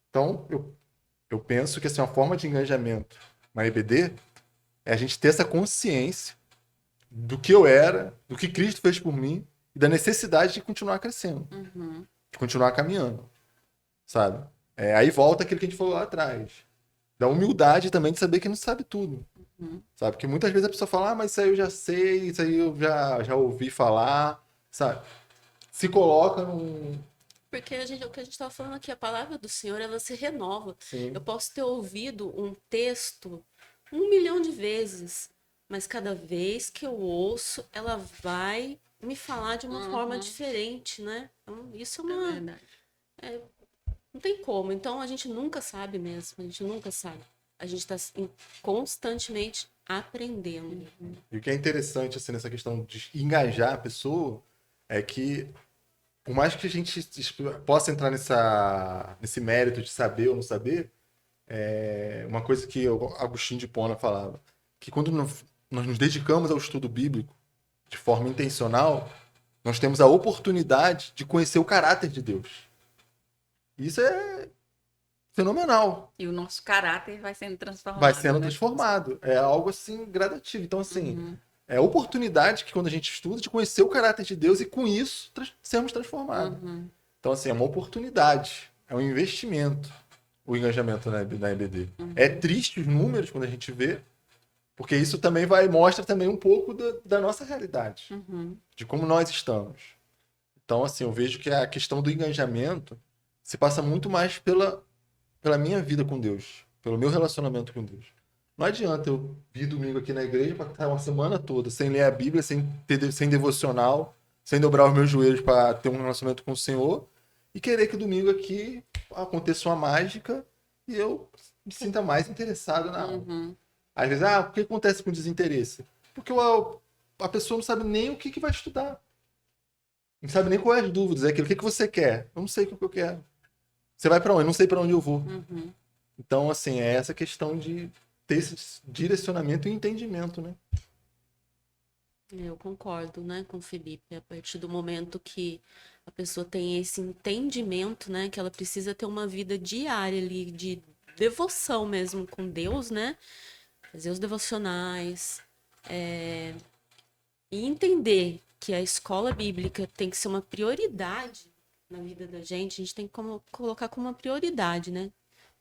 Então, eu penso que assim, uma forma de engajamento na EBD é a gente ter essa consciência do que eu era, do que Cristo fez por mim e da necessidade de continuar crescendo, de continuar caminhando, sabe? Aí volta aquilo que a gente falou lá atrás, da humildade também de saber que não sabe tudo, sabe? Porque muitas vezes a pessoa fala, mas isso aí eu já sei, isso aí eu já ouvi falar, sabe? Se coloca num... Porque o que a gente estava falando aqui, a palavra do Senhor, ela se renova. Sim. Eu posso ter ouvido um texto 1 milhão de vezes, mas cada vez que eu ouço, ela vai me falar de uma forma diferente, né? Então, isso é uma... verdade. Não tem como. Então, a gente nunca sabe mesmo. A gente nunca sabe. A gente está constantemente aprendendo. E o que é interessante assim, nessa questão de engajar a pessoa é que, por mais que a gente possa entrar nesse mérito de saber ou não saber, uma coisa que o Agostinho de Hipona falava, que quando nós nos dedicamos ao estudo bíblico de forma intencional, nós temos a oportunidade de conhecer o caráter de Deus. Isso é fenomenal. E o nosso caráter vai sendo transformado. Vai sendo né? transformado. É algo assim gradativo. Então, assim, é a oportunidade que quando a gente estuda de conhecer o caráter de Deus e com isso sermos transformados. Então, assim, é uma oportunidade, é um investimento o engajamento na EBD. É triste os números quando a gente vê, porque isso também mostra também um pouco da nossa realidade, de como nós estamos. Então, assim, eu vejo que a questão do engajamento se passa muito mais pela minha vida com Deus, pelo meu relacionamento com Deus. Não adianta eu vir domingo aqui na igreja para estar uma semana toda sem ler a Bíblia, sem devocional, sem dobrar os meus joelhos para ter um relacionamento com o Senhor e querer que domingo aqui aconteça uma mágica e eu me sinta mais interessado na aula. Às vezes, o que acontece com desinteresse? Porque a pessoa não sabe nem o que vai estudar. Não sabe nem quais as dúvidas. É aquilo, o que você quer? Eu não sei o que eu quero. Você vai para onde? Eu não sei para onde eu vou. Então, assim, é essa questão de ter esse direcionamento e entendimento, né? Eu concordo, né, com o Felipe. A partir do momento que a pessoa tem esse entendimento, né, que ela precisa ter uma vida diária ali de devoção mesmo com Deus, né? Fazer os devocionais, e entender que a escola bíblica tem que ser uma prioridade na vida da gente, a gente tem que colocar como uma prioridade, né?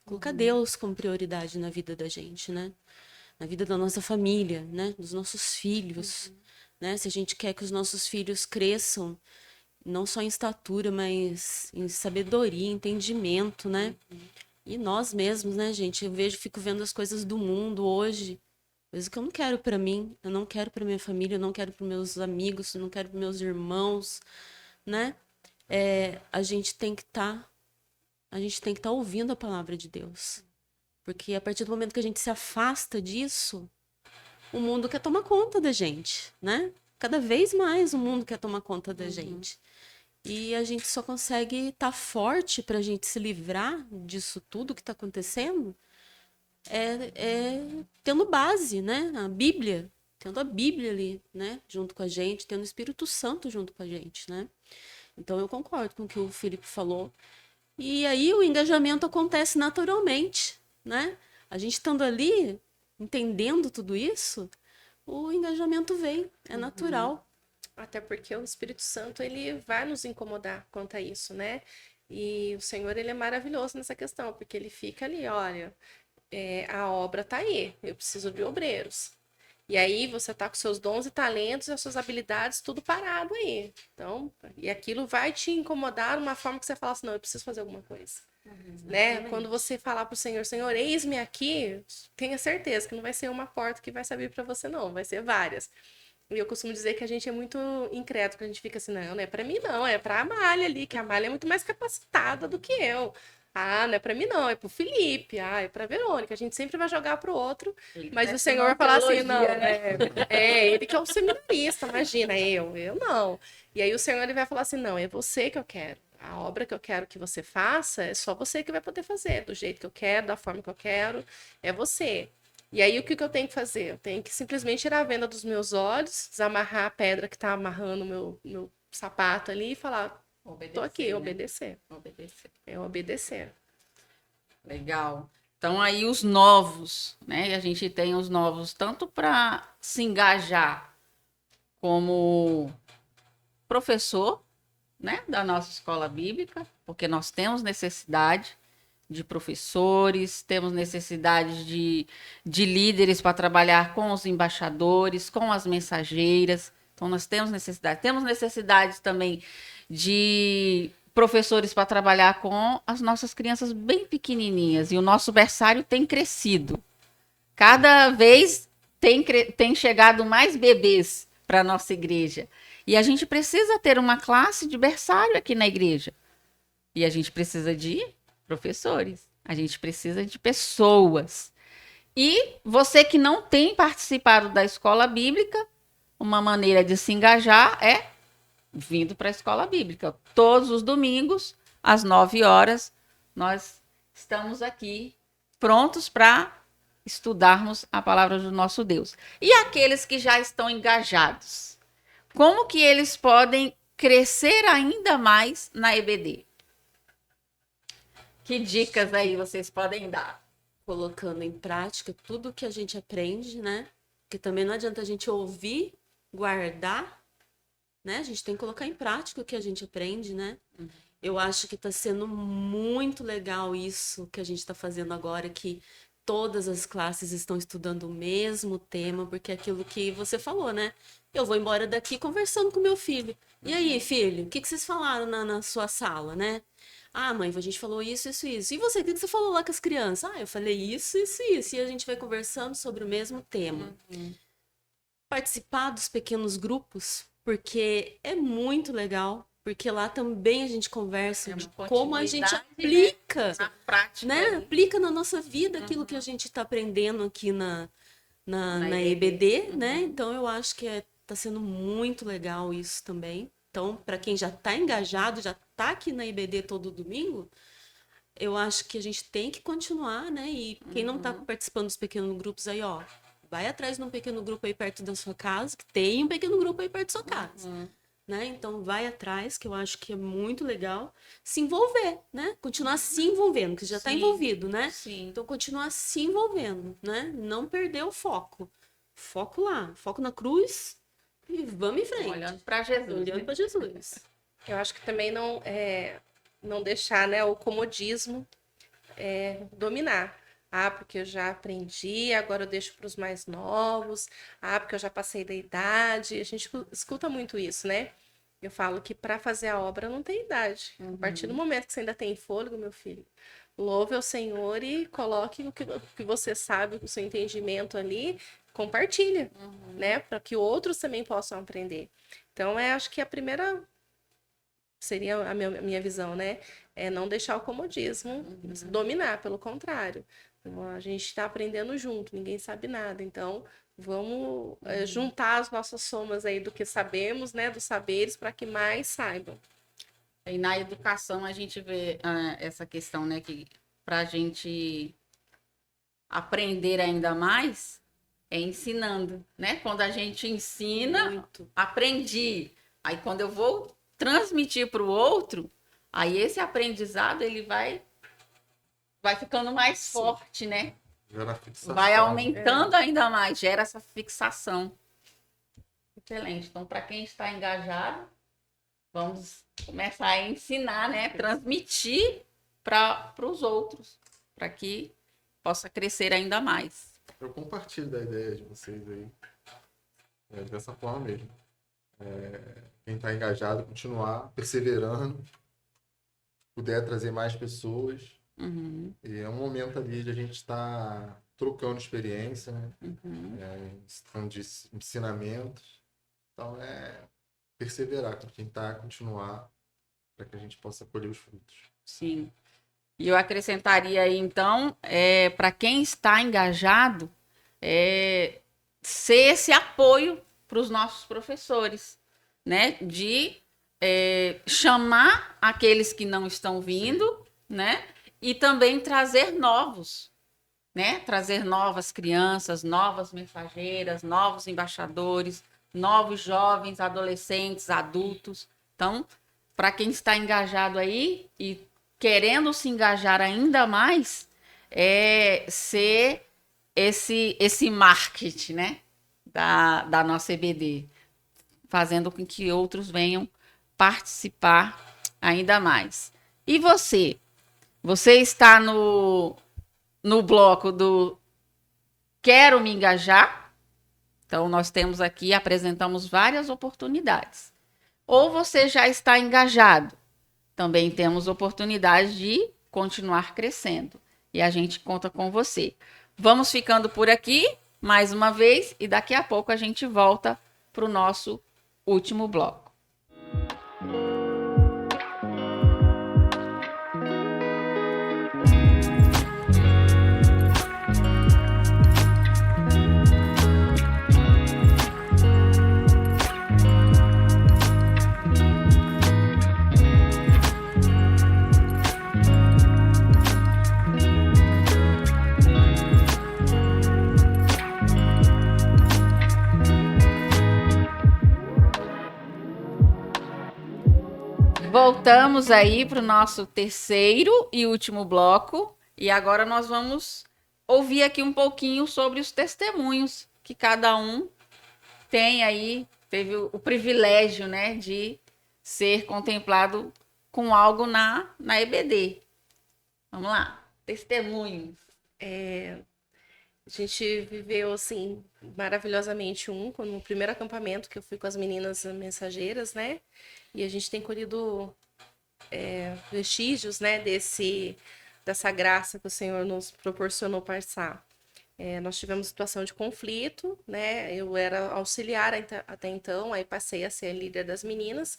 Colocar Deus como prioridade na vida da gente, né? Na vida da nossa família, né? Dos nossos filhos. né? Se a gente quer que os nossos filhos cresçam, não só em estatura, mas em sabedoria, entendimento, né? E nós mesmos, né, gente? Eu vejo, fico vendo as coisas do mundo hoje, coisas que eu não quero pra mim, eu não quero pra minha família, eu não quero para meus amigos, eu não quero para meus irmãos, né? A gente tem que estar ouvindo a palavra de Deus. Porque a partir do momento que a gente se afasta disso, o mundo quer tomar conta da gente, né? Cada vez mais o mundo quer tomar conta da gente. E a gente só consegue estar forte para a gente se livrar disso tudo que está acontecendo tendo base, né? A Bíblia, tendo a Bíblia ali, né? Junto com a gente, tendo o Espírito Santo junto com a gente, né? Então eu concordo com o que o Felipe falou. E aí o engajamento acontece naturalmente, né? A gente estando ali, entendendo tudo isso, o engajamento vem, é natural. Até porque o Espírito Santo, ele vai nos incomodar quanto a isso, né? E o Senhor, ele é maravilhoso nessa questão, porque ele fica ali, olha, a obra tá aí, eu preciso de obreiros. E aí você tá com seus dons e talentos e as suas habilidades tudo parado aí. Então, e aquilo vai te incomodar de uma forma que você fala assim, não, eu preciso fazer alguma coisa. Né? Quando você falar pro Senhor, Senhor, eis-me aqui, tenha certeza que não vai ser uma porta que vai se abrir para você, não, vai ser várias. E eu costumo dizer que a gente é muito incrédulo, que a gente fica assim, não é para mim não, é para a Amália ali, que a Amália é muito mais capacitada do que eu. Ah, não é para mim não, é pro Felipe, é para Verônica. A gente sempre vai jogar pro outro, mas o Senhor vai falar assim, não, ele que é o seminarista, imagina, eu não. E aí o Senhor ele vai falar assim, não, é você que eu quero. A obra que eu quero que você faça, é só você que vai poder fazer, do jeito que eu quero, da forma que eu quero, é você. E aí, o que eu tenho que fazer? Eu tenho que simplesmente tirar a venda dos meus olhos, desamarrar a pedra que está amarrando o meu sapato ali e falar, tô aqui, né? Obedecer. É obedecer. Legal. Então, aí os novos, né? E a gente tem os novos tanto para se engajar como professor, né? Da nossa escola bíblica, porque nós temos necessidade de professores, temos necessidade de líderes para trabalhar com os embaixadores, com as mensageiras. Então, nós temos necessidade. Temos necessidade também de professores para trabalhar com as nossas crianças bem pequenininhas. E o nosso berçário tem crescido. Cada vez tem chegado mais bebês para a nossa igreja. E a gente precisa ter uma classe de berçário aqui na igreja. E a gente precisa de professores. A gente precisa de pessoas. E você que não tem participado da escola bíblica, uma maneira de se engajar é vindo para a escola bíblica. Todos os domingos, às 9 horas, nós estamos aqui prontos para estudarmos a palavra do nosso Deus. E aqueles que já estão engajados, como que eles podem crescer ainda mais na EBD? Que dicas aí vocês podem dar? Colocando em prática tudo que a gente aprende, né? Porque também não adianta a gente ouvir, guardar, né? A gente tem que colocar em prática o que a gente aprende, né? Eu acho que está sendo muito legal isso que a gente está fazendo agora, que todas as classes estão estudando o mesmo tema, porque é aquilo que você falou, né? Eu vou embora daqui conversando com meu filho. E aí, filho, o que vocês falaram na sua sala, né? Ah, mãe, a gente falou isso, isso, isso. E você, o que você falou lá com as crianças? Ah, eu falei isso, isso, isso. E a gente vai conversando sobre o mesmo tema. Participar dos pequenos grupos, porque é muito legal. Porque lá também a gente conversa de como a gente aplica, na prática, né? Aplica na nossa vida aquilo que a gente está aprendendo aqui na EBD, né? Então eu acho que tá sendo muito legal isso também. Então, para quem já está engajado, já está aqui na IBD todo domingo, eu acho que a gente tem que continuar, né? E quem não está participando dos pequenos grupos aí, ó, vai atrás de um pequeno grupo aí perto da sua casa, que tem um pequeno grupo aí perto da sua casa. Né? Então, vai atrás, que eu acho que é muito legal. Se envolver, né? Continuar se envolvendo, que já está envolvido, né? Sim. Então, continuar se envolvendo, né? Não perder o foco. Foco lá, foco na cruz. E vamos em frente. Olhando para Jesus. Olhando para Jesus. Eu acho que também não deixar, né, o comodismo dominar. Ah, porque eu já aprendi, agora eu deixo para os mais novos. Ah, porque eu já passei da idade. A gente escuta muito isso, né? Eu falo que para fazer a obra não tem idade. A partir do momento que você ainda tem fôlego, meu filho, louve ao Senhor e coloque o que você sabe, o seu entendimento ali, compartilha, né? Para que outros também possam aprender. Então, acho que a primeira seria a minha visão, né? É não deixar o comodismo dominar, pelo contrário. Então, a gente está aprendendo junto, ninguém sabe nada. Então, vamos juntar as nossas somas aí do que sabemos, né? Dos saberes, para que mais saibam. E na educação a gente vê essa questão, né? Que para a gente aprender ainda mais é ensinando, né? Quando a gente ensina, Muito. aprendi. Aí quando eu vou transmitir para o outro, aí esse aprendizado ele vai ficando mais forte, né? Gera fixação. Vai aumentando ainda mais, gera essa fixação. Excelente. Então, para quem está engajado, vamos começar a ensinar, né? Transmitir para os outros, para que possa crescer ainda mais. Eu compartilho da ideia de vocês aí. Dessa forma mesmo. Quem está engajado, continuar perseverando, puder trazer mais pessoas. Uhum, E é um momento ali de a gente estar trocando experiência, né? uhum. De ensinamentos. Então, perseverar com quem está, continuar, para que a gente possa colher os frutos. Sim. E eu acrescentaria aí, então, para quem está engajado, ser esse apoio para os nossos professores, né? De chamar aqueles que não estão vindo, né? E também trazer novos, né? Trazer novas crianças, novas mensageiras, novos embaixadores, novos jovens, adolescentes, adultos. Então, para quem está engajado aí e querendo se engajar ainda mais, ser esse marketing, né? Da nossa EBD, fazendo com que outros venham participar ainda mais. E você? Você está no bloco do Quero me engajar? Então, nós temos aqui, apresentamos várias oportunidades. Ou você já está engajado? Também temos oportunidade de continuar crescendo. E a gente conta com você. Vamos ficando por aqui, mais uma vez, e daqui a pouco a gente volta para o nosso último bloco. Voltamos aí para o nosso terceiro e último bloco. E agora nós vamos ouvir aqui um pouquinho sobre os testemunhos que cada um tem aí, teve o privilégio, né, de ser contemplado com algo na EBD. Vamos lá, testemunhos. A gente viveu, assim, maravilhosamente no primeiro acampamento que eu fui com as meninas mensageiras, né? E a gente tem colhido vestígios, né, dessa graça que o Senhor nos proporcionou passar. Nós tivemos situação de conflito, né? Eu era auxiliar até então, aí passei a ser a líder das meninas.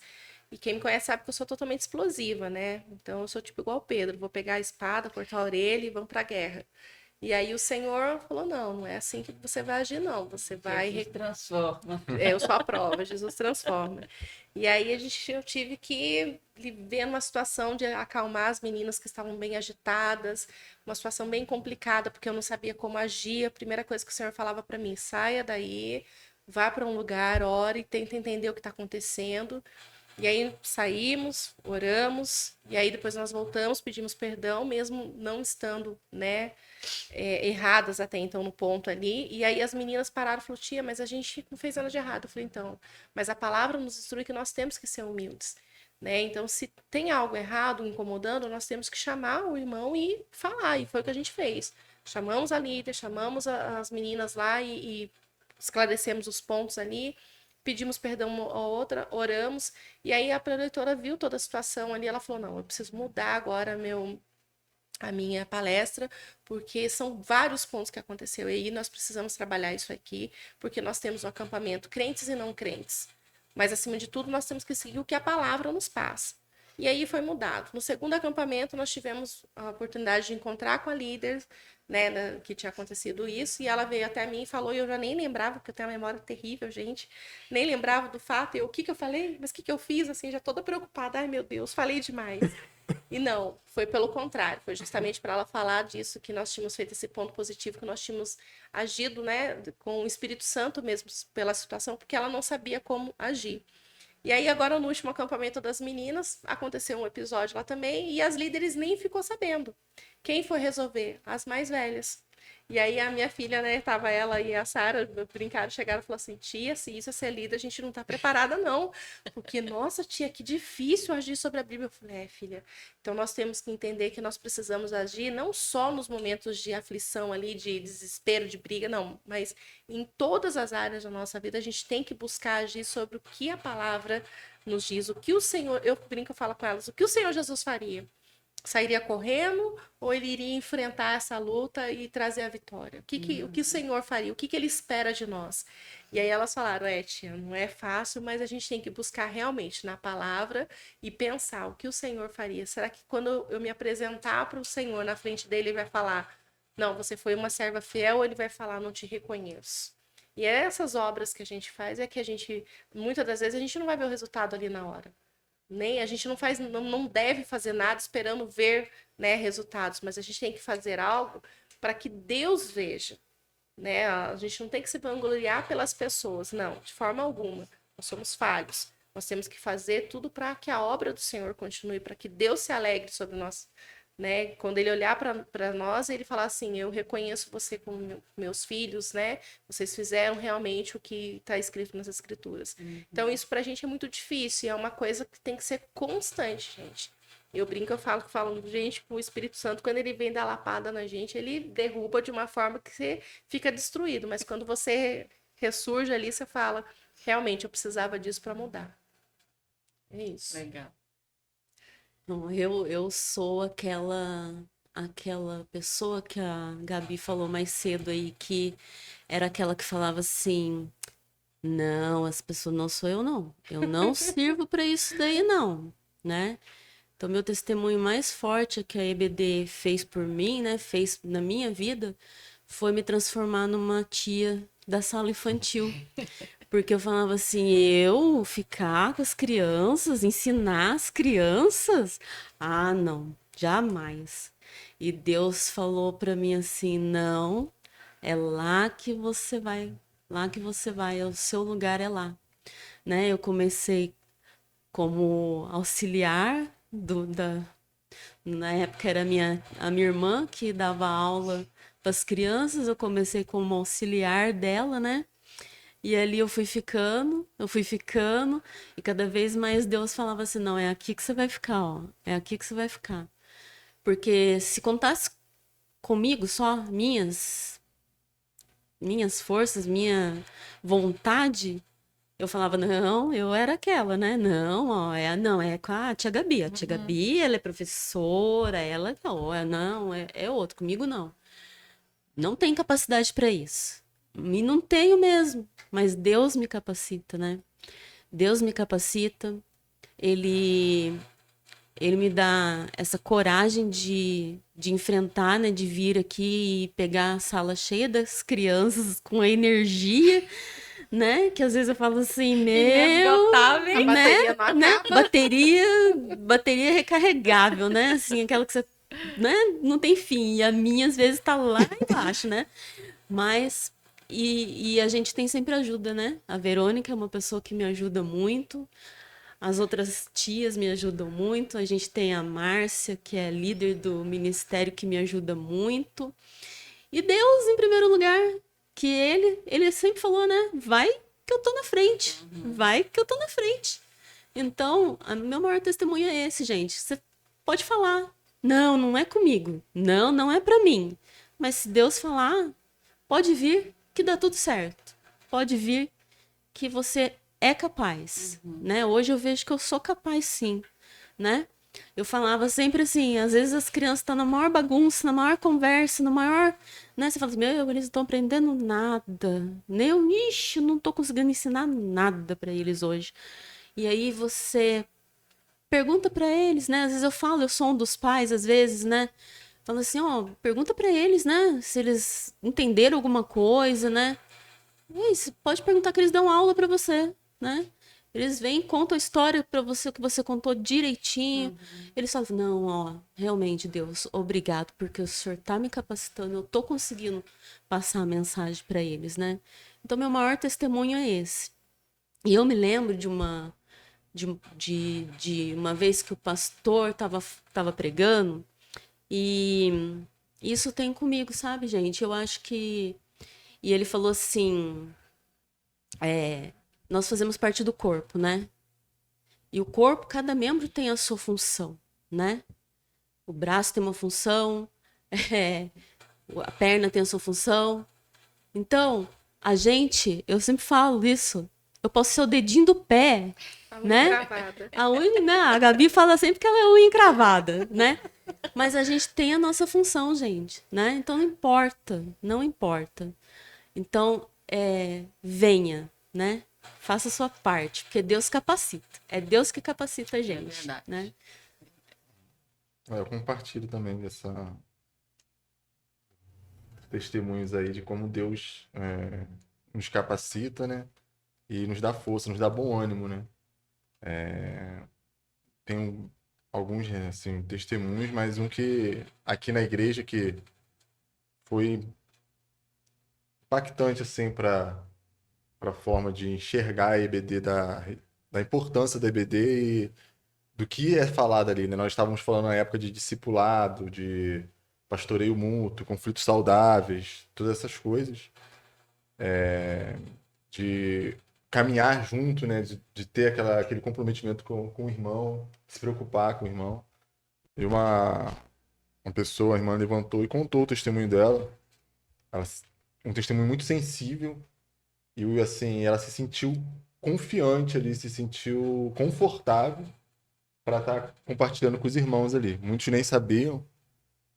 E quem me conhece sabe que eu sou totalmente explosiva, né? Então eu sou tipo igual o Pedro, vou pegar a espada, cortar a orelha e vamos pra guerra. E aí o Senhor falou, não é assim que você vai agir, não. Você vai... Jesus transforma. Eu sou a prova, Jesus transforma. E aí eu tive que viver numa situação de acalmar as meninas que estavam bem agitadas, uma situação bem complicada, porque eu não sabia como agir. A primeira coisa que o Senhor falava para mim, saia daí, vá para um lugar, ore, tenta entender o que está acontecendo. E aí saímos, oramos, e aí depois nós voltamos, pedimos perdão, mesmo não estando, né, erradas até então no ponto ali. E aí as meninas pararam e falaram, tia, mas a gente não fez nada de errado. Eu falei, então, mas a palavra nos instrui que nós temos que ser humildes, né? Então, se tem algo errado, incomodando, nós temos que chamar o irmão e falar, e foi o que a gente fez. Chamamos a líder, chamamos as meninas lá e esclarecemos os pontos ali, pedimos perdão uma a outra, oramos, e aí a preletora viu toda a situação ali, ela falou, não, eu preciso mudar agora a minha palestra, porque são vários pontos que aconteceu aí, nós precisamos trabalhar isso aqui, porque nós temos um acampamento crentes e não crentes, mas acima de tudo nós temos que seguir o que a palavra nos passa. E aí foi mudado. No segundo acampamento nós tivemos a oportunidade de encontrar com a líder, né, que tinha acontecido isso, e ela veio até mim e falou, e eu já nem lembrava, porque eu tenho uma memória terrível, gente, nem lembrava do fato, o que eu falei, mas o que eu fiz, assim, já toda preocupada, ai meu Deus, falei demais. E não, foi pelo contrário, foi justamente para ela falar disso, que nós tínhamos feito esse ponto positivo, que nós tínhamos agido, né, com o Espírito Santo mesmo pela situação, porque ela não sabia como agir. E aí agora no último acampamento das meninas, aconteceu um episódio lá também, e as líderes nem ficou sabendo. Quem foi resolver? As mais velhas. E aí a minha filha, né, tava ela e a Sara, brincaram, chegaram e falaram assim, tia, se isso é ser líder, a gente não tá preparada não, porque, nossa, tia, que difícil agir sobre a Bíblia. Eu falei, filha, então nós temos que entender que nós precisamos agir não só nos momentos de aflição ali, de desespero, de briga, não, mas em todas as áreas da nossa vida, a gente tem que buscar agir sobre o que a palavra nos diz, o que o Senhor, eu brinco, eu falo com elas, o que o Senhor Jesus faria? Sairia correndo ou ele iria enfrentar essa luta e trazer a vitória? O que o Senhor faria? O que ele espera de nós? E aí elas falaram, tia, não é fácil, mas a gente tem que buscar realmente na palavra e pensar o que o Senhor faria. Será que quando eu me apresentar para o Senhor na frente dele, ele vai falar, não, você foi uma serva fiel, ou ele vai falar, não te reconheço? E essas obras que a gente faz é que a gente, muitas das vezes, a gente não vai ver o resultado ali na hora. Nem a gente não deve fazer nada esperando ver, né, resultados, mas a gente tem que fazer algo para que Deus veja, né? A gente não tem que se vangloriar pelas pessoas, não, de forma alguma. Nós somos falhos. Nós temos que fazer tudo para que a obra do Senhor continue, para que Deus se alegre sobre nós, né? Quando ele olhar para nós, ele falar assim, eu reconheço você como meus filhos, né? Vocês fizeram realmente o que está escrito nas escrituras. Então isso para a gente é muito difícil, é uma coisa que tem que ser constante, gente. Eu brinco, eu falo, gente, com o Espírito Santo, quando ele vem dar lapada na gente, ele derruba de uma forma que você fica destruído, mas quando você ressurge ali, você fala, realmente eu precisava disso para mudar. É isso. Legal. Não, eu sou aquela pessoa que a Gabi falou mais cedo aí, que era aquela que falava assim, não, as pessoas não sou eu não sirvo para isso daí não, né? Então meu testemunho mais forte que a EBD fez por mim, né, fez na minha vida, foi me transformar numa tia da sala infantil. Porque eu falava assim, eu ficar com as crianças, ensinar as crianças? Ah, não, jamais. E Deus falou para mim assim, não, é lá que você vai, o seu lugar é lá. Né? Eu comecei como auxiliar na época era a minha irmã que dava aula para as crianças, eu comecei como auxiliar dela, né? E ali eu fui ficando, e cada vez mais Deus falava assim, não, é aqui que você vai ficar, ó, é aqui que você vai ficar. Porque se contasse comigo só minhas forças, minha vontade, eu falava, não, eu era aquela, né? Não, ó, não, é com a tia Gabi. A tia Gabi, ela é professora, ela não, é outro, comigo não. Não tem capacidade para isso. E não tenho mesmo, mas Deus me capacita, né? Deus me capacita, Ele me dá essa coragem de enfrentar, né? De vir aqui e pegar a sala cheia das crianças com a energia, né? Que às vezes eu falo assim, Inesgotável, né? Bateria recarregável, né? Assim, aquela que você, né? Não tem fim. E a minha, às vezes, tá lá embaixo, né? Mas... E a gente tem sempre ajuda, né? A Verônica é uma pessoa que me ajuda muito. As outras tias me ajudam muito. A gente tem a Márcia, que é líder do ministério, que me ajuda muito. E Deus, em primeiro lugar, que ele sempre falou, né? Vai que eu tô na frente. Vai que eu tô na frente. Então, o meu maior testemunho é esse, gente. Você pode falar. Não é comigo. Não é pra mim. Mas se Deus falar, pode vir que dá tudo certo. Pode vir que você é capaz, né? Hoje eu vejo que eu sou capaz sim, né? Eu falava sempre assim, às vezes as crianças estão na maior bagunça, na maior conversa, na maior, né? Você fala assim, meu, eles não estão aprendendo nada. Nem eu, ixi, eu não tô conseguindo ensinar nada para eles hoje. E aí você pergunta para eles, né? Às vezes eu falo, eu sou um dos pais, às vezes, né? Falo assim, ó, pergunta para eles, né? Se eles entenderam alguma coisa, né? Você pode perguntar que eles dão aula para você, né? Eles vêm, contam a história para você que você contou direitinho. Eles falam, não, ó, realmente, Deus, obrigado, porque o Senhor tá me capacitando, eu tô conseguindo passar a mensagem para eles, né? Então, meu maior testemunho é esse. E eu me lembro de uma vez que o pastor tava pregando, e isso tem comigo, sabe, gente? Eu acho que. E ele falou assim: nós fazemos parte do corpo, né? E o corpo, cada membro tem a sua função, né? O braço tem uma função, é, a perna tem a sua função. Então, eu sempre falo isso, eu posso ser o dedinho do pé, Tá né? gravada. A unha, né? A Gabi fala sempre que ela é unha encravada, né? Mas a gente tem a nossa função, gente, né? Então não importa, não importa. Então, venha, né? Faça a sua parte, porque Deus capacita. É Deus que capacita a gente, verdade. né? Eu compartilho também testemunhos aí de como Deus nos capacita, né? E nos dá força, nos dá bom ânimo, né? Tenho alguns, assim, testemunhos, mas um que aqui na igreja que foi impactante, assim, para a forma de enxergar a EBD, da importância da EBD e do que é falado ali, né? Nós estávamos falando na época de discipulado, de pastoreio mútuo, conflitos saudáveis, todas essas coisas, de caminhar junto, né? De ter aquele comprometimento com o irmão, se preocupar com o irmão. E uma pessoa, a irmã levantou e contou o testemunho dela. Ela, um testemunho muito sensível e assim, ela se sentiu confiante ali, se sentiu confortável para estar compartilhando com os irmãos ali. Muitos nem sabiam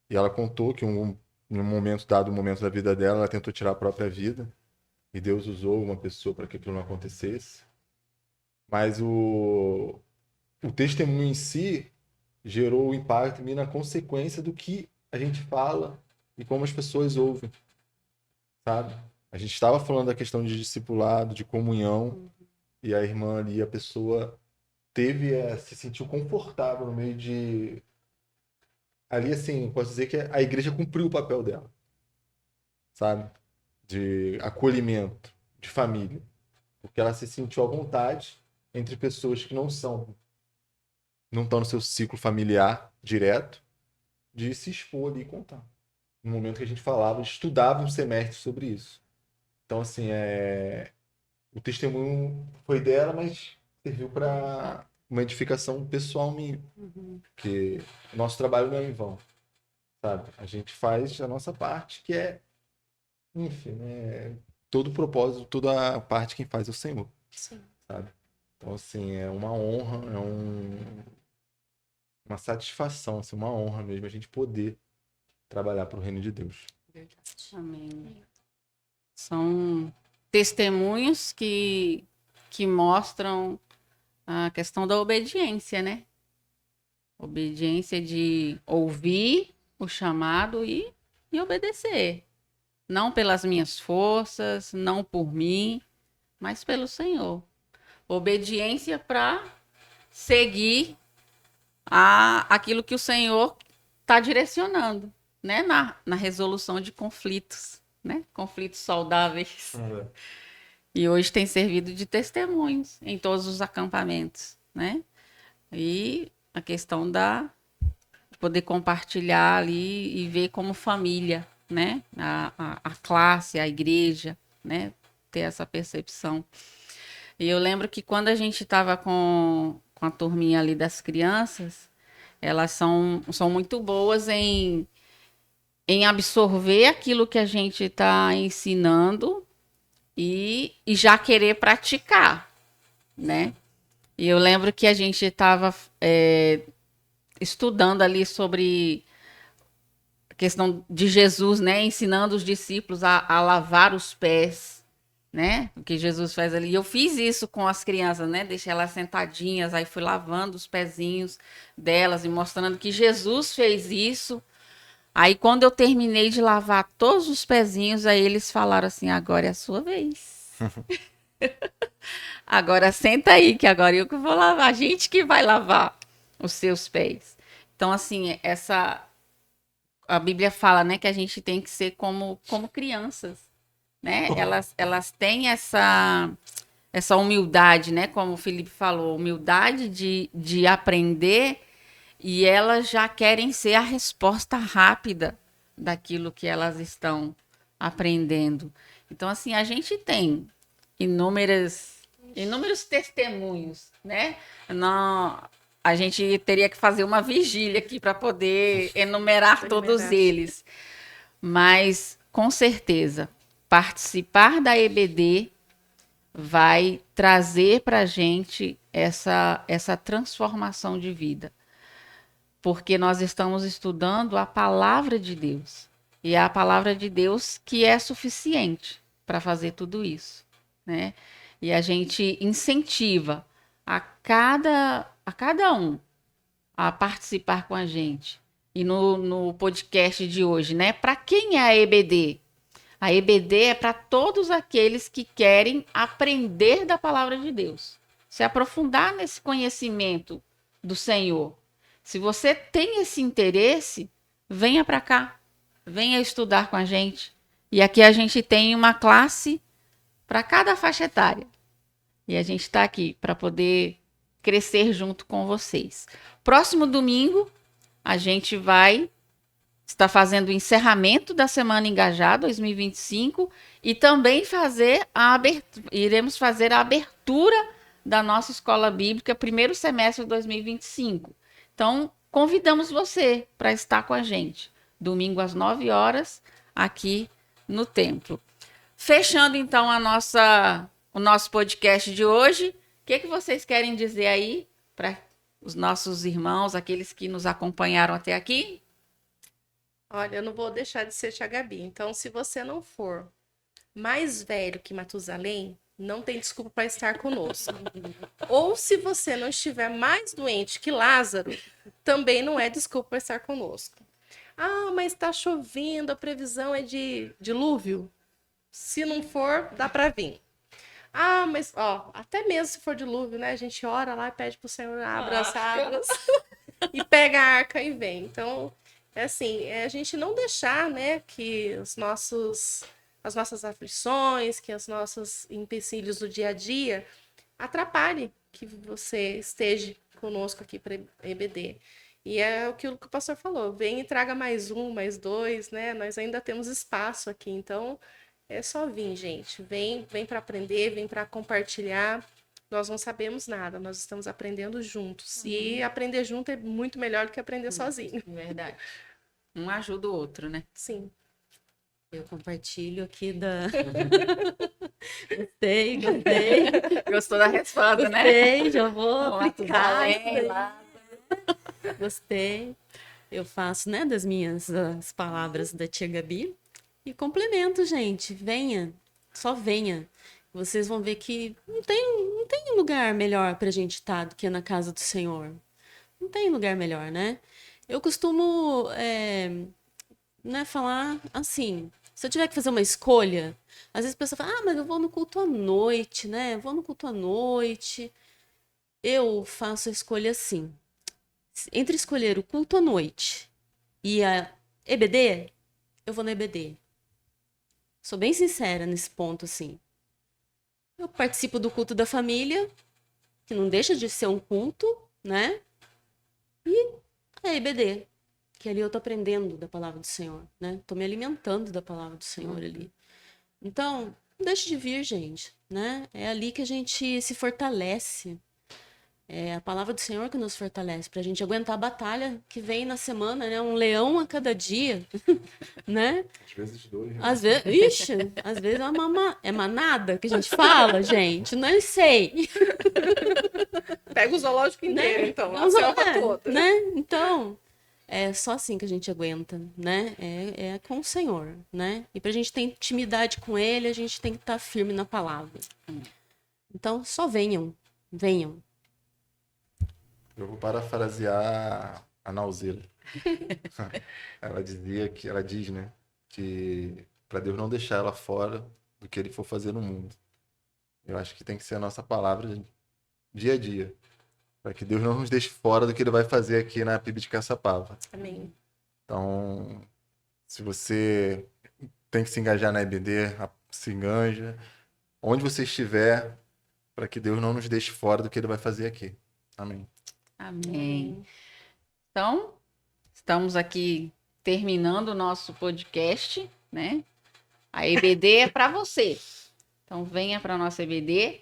e ela contou que em um momento dado, um momento da vida dela, ela tentou tirar a própria vida e Deus usou uma pessoa para que aquilo não acontecesse. Mas o testemunho em si gerou o impacto em mim na consequência do que a gente fala e como as pessoas ouvem, sabe? A gente estava falando da questão de discipulado, de comunhão, e a irmã ali, a pessoa se sentiu confortável no meio de... Ali, assim, posso dizer que a igreja cumpriu o papel dela, sabe? De acolhimento, de família. Porque ela se sentiu à vontade entre pessoas que não estão no seu ciclo familiar direto, de se expor ali e contar. No momento que a gente falava, estudava um semestre sobre isso. Então, assim, o testemunho foi dela, mas serviu para uma edificação pessoal minha. Porque o nosso trabalho não é em vão, sabe? A gente faz a nossa parte, que é, enfim, né? Todo o propósito, toda a parte quem faz é o Senhor, Sim. sabe? Então, assim, é uma honra, uma satisfação, assim, uma honra mesmo a gente poder trabalhar para o reino de Deus. Amém. São testemunhos que mostram a questão da obediência, né? Obediência de ouvir o chamado e obedecer. Não pelas minhas forças, não por mim, mas pelo Senhor. Obediência para seguir aquilo que o Senhor está direcionando, né? Na resolução de conflitos, né? Conflitos saudáveis. E hoje tem servido de testemunhos em todos os acampamentos, né? E a questão de poder compartilhar ali e ver como família, né? A classe, a igreja, né? Ter essa percepção. E eu lembro que quando a gente estava com a turminha ali das crianças, elas são muito boas em em absorver aquilo que a gente está ensinando e já querer praticar, né? E eu lembro que a gente estava estudando ali sobre a questão de Jesus, né? Ensinando os discípulos a lavar os pés, né? O que Jesus faz ali. E eu fiz isso com as crianças, né? Deixei elas sentadinhas, aí fui lavando os pezinhos delas e mostrando que Jesus fez isso. Aí quando eu terminei de lavar todos os pezinhos, aí eles falaram assim: agora é a sua vez. Agora senta aí, que agora eu que vou lavar. A gente que vai lavar os seus pés. Então, assim, a Bíblia fala, né, que a gente tem que ser como crianças, né? Elas têm essa humildade, né? Como o Felipe falou, humildade de aprender, e elas já querem ser a resposta rápida daquilo que elas estão aprendendo. Então, assim, a gente tem inúmeros testemunhos, né? Não, a gente teria que fazer uma vigília aqui para poder enumerar todos eles. Mas, com certeza, participar da EBD vai trazer para a gente essa transformação de vida. Porque nós estamos estudando a palavra de Deus. E é a palavra de Deus que é suficiente para fazer tudo isso, né? E a gente incentiva a cada um a participar com a gente. E no podcast de hoje, né? Para quem é a EBD? A EBD é para todos aqueles que querem aprender da palavra de Deus, se aprofundar nesse conhecimento do Senhor. Se você tem esse interesse, venha para cá, venha estudar com a gente. E aqui a gente tem uma classe para cada faixa etária. E a gente está aqui para poder crescer junto com vocês. Próximo domingo, a gente vai estar fazendo o encerramento da Semana Engajada 2025 e também iremos fazer a abertura da nossa escola bíblica, primeiro semestre de 2025. Então, convidamos você para estar com a gente, domingo às 9 horas, aqui no templo. Fechando, então, o nosso podcast de hoje, o que vocês querem dizer aí para os nossos irmãos, aqueles que nos acompanharam até aqui? Olha, eu não vou deixar de ser Tia Gabi. Então, se você não for mais velho que Matusalém, não tem desculpa para estar conosco. Ou se você não estiver mais doente que Lázaro, também não é desculpa para estar conosco. Ah, mas está chovendo, a previsão é de dilúvio. Se não for, dá para vir. Ah, mas ó, até mesmo se for dilúvio, né? A gente ora lá e pede para o Senhor abra as águas e pega a arca e vem. Então, é assim, a gente não deixar, né, que as nossas aflições, que os nossos empecilhos do dia a dia atrapalhem que você esteja conosco aqui para EBD. E é aquilo que o pastor falou, vem e traga mais um, mais dois, né? Nós ainda temos espaço aqui, então é só vir, gente. Vem para aprender, vem para compartilhar. Nós não sabemos nada, nós estamos aprendendo juntos. E aprender junto é muito melhor do que aprender sozinho. Verdade. Um ajuda o outro, né? Sim. Eu compartilho aqui da... Gostei. Gostou da resposta, né? Gostei, já vou aplicar. Lá. Gostei. Eu faço, né, as palavras da tia Gabi. E complemento, gente. Venha. Só venha. Vocês vão ver que não tem lugar melhor pra gente estar do que na casa do Senhor. Não tem lugar melhor, né? Eu costumo falar assim, se eu tiver que fazer uma escolha, às vezes a pessoa fala, mas eu vou no culto à noite, né? Vou no culto à noite. Eu faço a escolha assim. Entre escolher o culto à noite e a EBD, eu vou na EBD. Sou bem sincera nesse ponto, assim. Eu participo do culto da família, que não deixa de ser um culto, né? E a EBD, que ali eu tô aprendendo da palavra do Senhor, né? Tô me alimentando da palavra do Senhor ali. Então, não deixe de vir, gente, né? É ali que a gente se fortalece. É a palavra do Senhor que nos fortalece para a gente aguentar a batalha que vem na semana, né? Um leão a cada dia, né? Às vezes dois, né? Às vezes, ixi, às vezes é manada que a gente fala, gente, não sei, Pega o zoológico inteiro, né? então, a Não, selva toda. né? Então, é só assim que a gente aguenta, né? É com o Senhor, né? E pra gente ter intimidade com Ele, a gente tem que estar firme na palavra. Então, só venham, venham. Eu vou parafrasear a Nauzira. Ela diz, né, que para Deus não deixar ela fora do que ele for fazer no mundo. Eu acho que tem que ser a nossa palavra dia a dia, para que Deus não nos deixe fora do que ele vai fazer aqui na PIB de Caçapava. Amém. Então, se você tem que se engajar na EBD, se enganja, onde você estiver, para que Deus não nos deixe fora do que ele vai fazer aqui. Amém. Amém. Então, estamos aqui terminando o nosso podcast, né? A EBD é para você. Então, venha para a nossa EBD,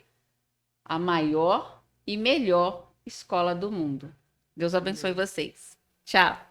a maior e melhor escola do mundo. Deus abençoe vocês. Tchau.